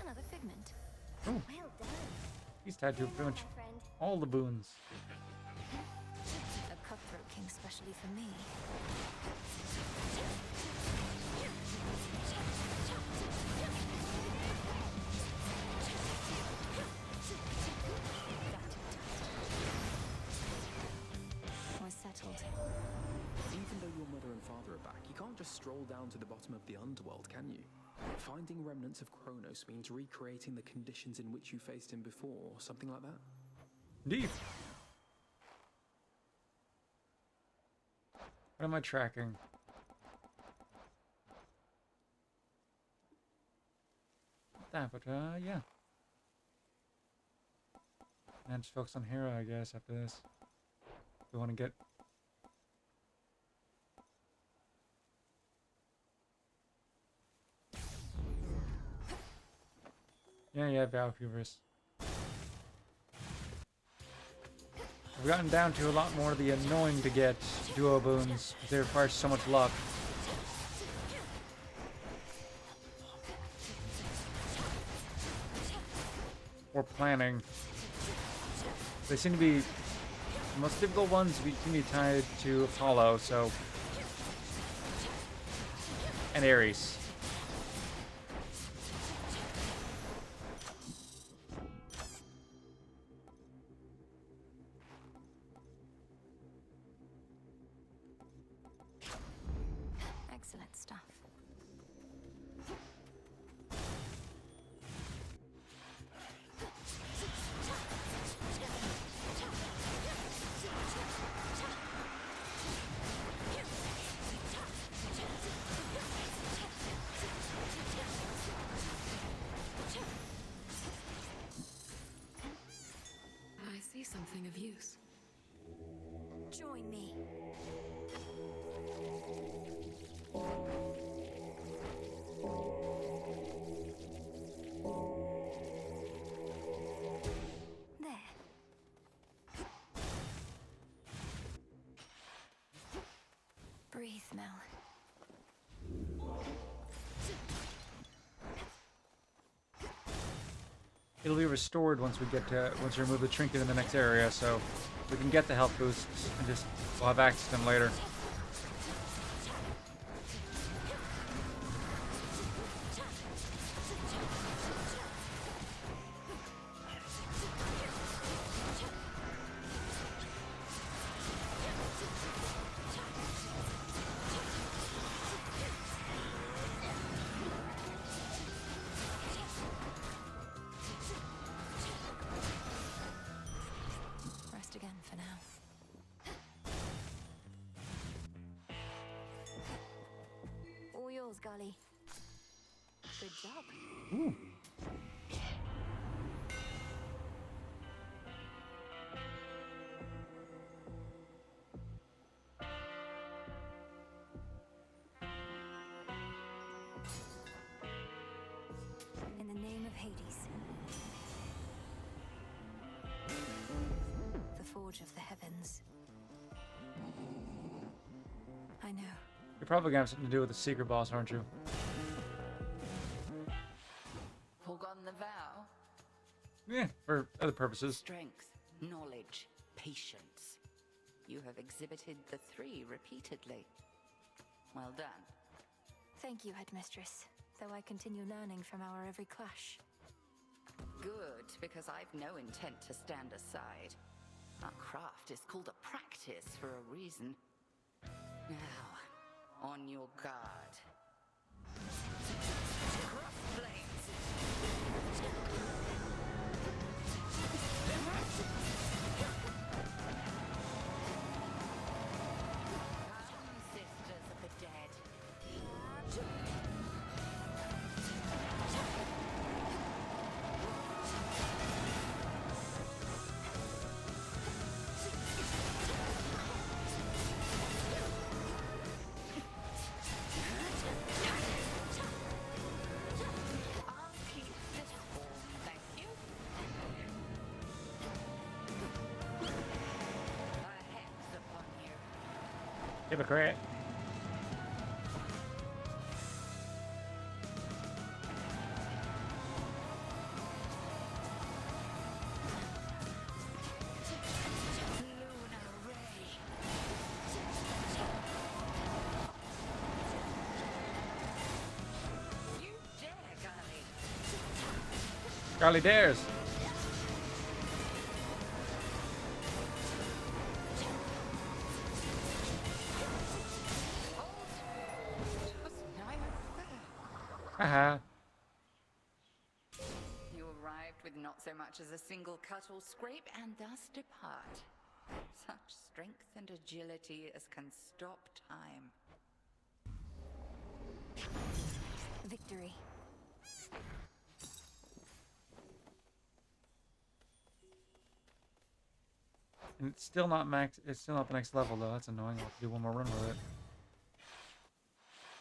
Speaker 10: Another figment.
Speaker 12: Ooh.
Speaker 20: Well done.
Speaker 12: He's tied to pretty much all the boons.
Speaker 10: A cutthroat king specially for me. We're settled.
Speaker 21: Even though your mother and father are back, you can't just stroll down to the bottom of the underworld, can you? Finding remnants of Kronos means recreating the conditions in which you faced him before, something like that?
Speaker 12: Indeed. What am I tracking? That, but yeah. And just focus on Hera, I guess, after this. We want to get... Yeah, Valkyries. We've gotten down to a lot more of the annoying to get duo boons. They require so much luck. Or planning. They seem to be the most difficult ones seem to be tied to Apollo, so... and Ares.
Speaker 10: Excellent stuff.
Speaker 5: I see something of use.
Speaker 10: Join me. There. Breathe, Mel.
Speaker 12: It'll be restored once we remove the trinket in the next area, so we can get the health boosts and just we'll have access to them later.
Speaker 10: Rest again for now. All yours, Golly. Good job.
Speaker 12: Ooh.
Speaker 10: In the name of Hades. The Forge of the Heavens. I know.
Speaker 12: You're probably gonna have something to do with the secret boss, aren't you?
Speaker 9: Forgone the vow?
Speaker 12: Yeah, for other purposes.
Speaker 9: Strength, knowledge, patience. You have exhibited the three repeatedly. Well done.
Speaker 10: Thank you, Headmistress. Though I continue learning from our every clash.
Speaker 9: Good, because I've no intent to stand aside. Our craft is called a practice for a reason. Now, on your guard. Crossblades! Come, sisters of the dead. I'll keep this warm, thank you. A hex upon you.
Speaker 12: Hypocrite.
Speaker 9: Lunar ray. You dare, Golly.
Speaker 12: Golly dares. Haha.
Speaker 9: You arrived with not so so much as a single cut or scrape and thus depart. Such strength and agility as can stop time.
Speaker 10: Victory.
Speaker 12: And it's still not max. It's still not the next level though. That's annoying. I'll have to do one more run with it.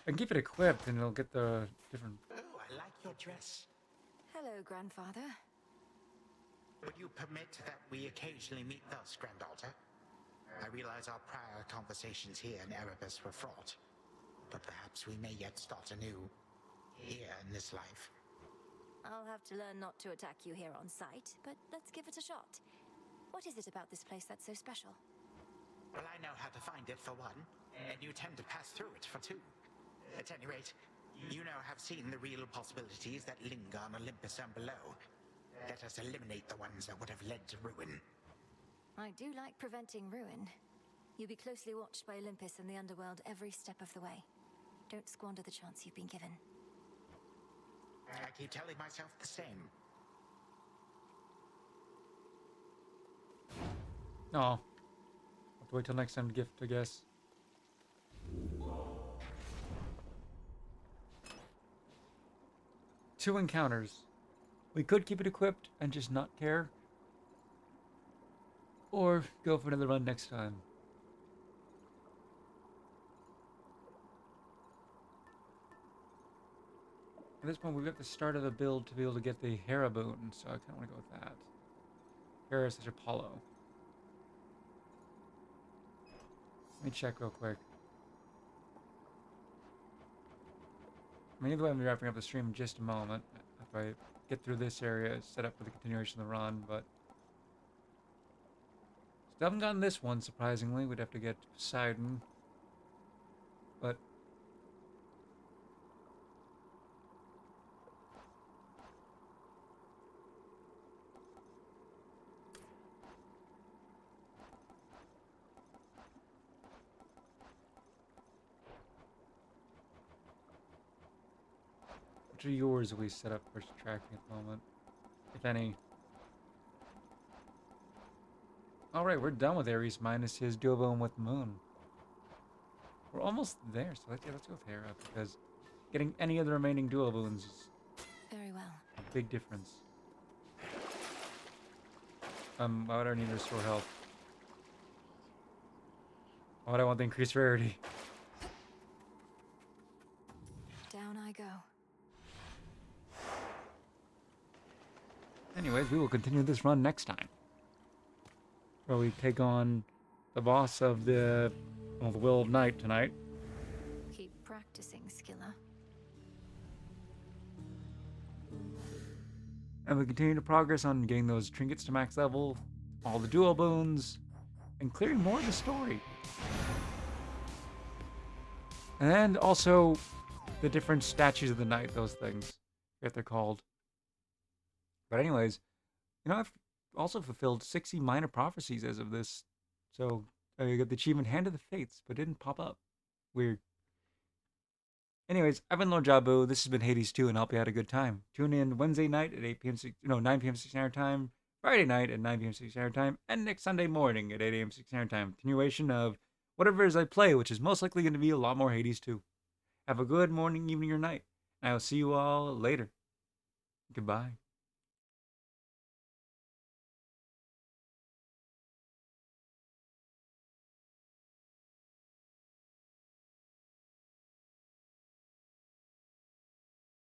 Speaker 12: I can keep it equipped, and it'll get the different.
Speaker 8: Oh, I like your dress.
Speaker 10: Hello, grandfather.
Speaker 8: Would you permit that we occasionally meet thus, granddaughter? I realize our prior conversations here in Erebus were fraught, but perhaps we may yet start anew here in this life.
Speaker 10: I'll have to learn not to attack you here on sight, but let's give it a shot. What is it about this place that's so special?
Speaker 8: Well, I know how to find it for one, and you tend to pass through it for two. At any rate, you now have seen the real possibilities that linger on Olympus and below. Let us eliminate the ones that would have led to ruin.
Speaker 10: I do like preventing ruin. You'll be closely watched by Olympus and the underworld every step of the way. Don't squander the chance you've been given.
Speaker 8: I keep telling myself the same.
Speaker 12: No. I'll have to wait till next time to gift, I guess. Two encounters. We could keep it equipped and just not care. Or go for another run next time. At this point, we've got the start of the build to be able to get the Hera boon, so I kind of want to go with that. Hera / Apollo. Let me check real quick. I mean, either way, I'm wrapping up the stream in just a moment. If I get through this area, set up for the continuation of the run, but... Still haven't gotten this one, surprisingly. We'd have to get Poseidon. But... Which are yours we set up for tracking at the moment? If any. Alright, we're done with Ares minus his dual bone with Moon. We're almost there, so let's go with Hera, because getting any of the remaining dual boons is
Speaker 10: very well.
Speaker 12: A big difference. Why would I need to restore health? Why would I want the increased rarity?
Speaker 10: Down I go.
Speaker 12: Anyways, we will continue this run next time, where we take on the boss of the Will of Night tonight.
Speaker 10: Keep practicing, Skilla.
Speaker 12: And we continue to progress on getting those trinkets to max level, all the dual boons, and clearing more of the story. And also the different statues of the night, those things. I forget they're called. But anyways, you know, I've also fulfilled 60 minor prophecies as of this. So I got the achievement Hand of the Fates, but it didn't pop up. Weird. Anyways, I've been Lord Jabu. This has been Hades 2, and I hope you had a good time. Tune in Wednesday night at 9 p.m. Central Standard Time, Friday night at 9 p.m. Central Standard Time, and next Sunday morning at 8 a.m. Central Standard Time. Continuation of whatever it is I play, which is most likely going to be a lot more Hades 2. Have a good morning, evening, or night. And I will see you all later. Goodbye.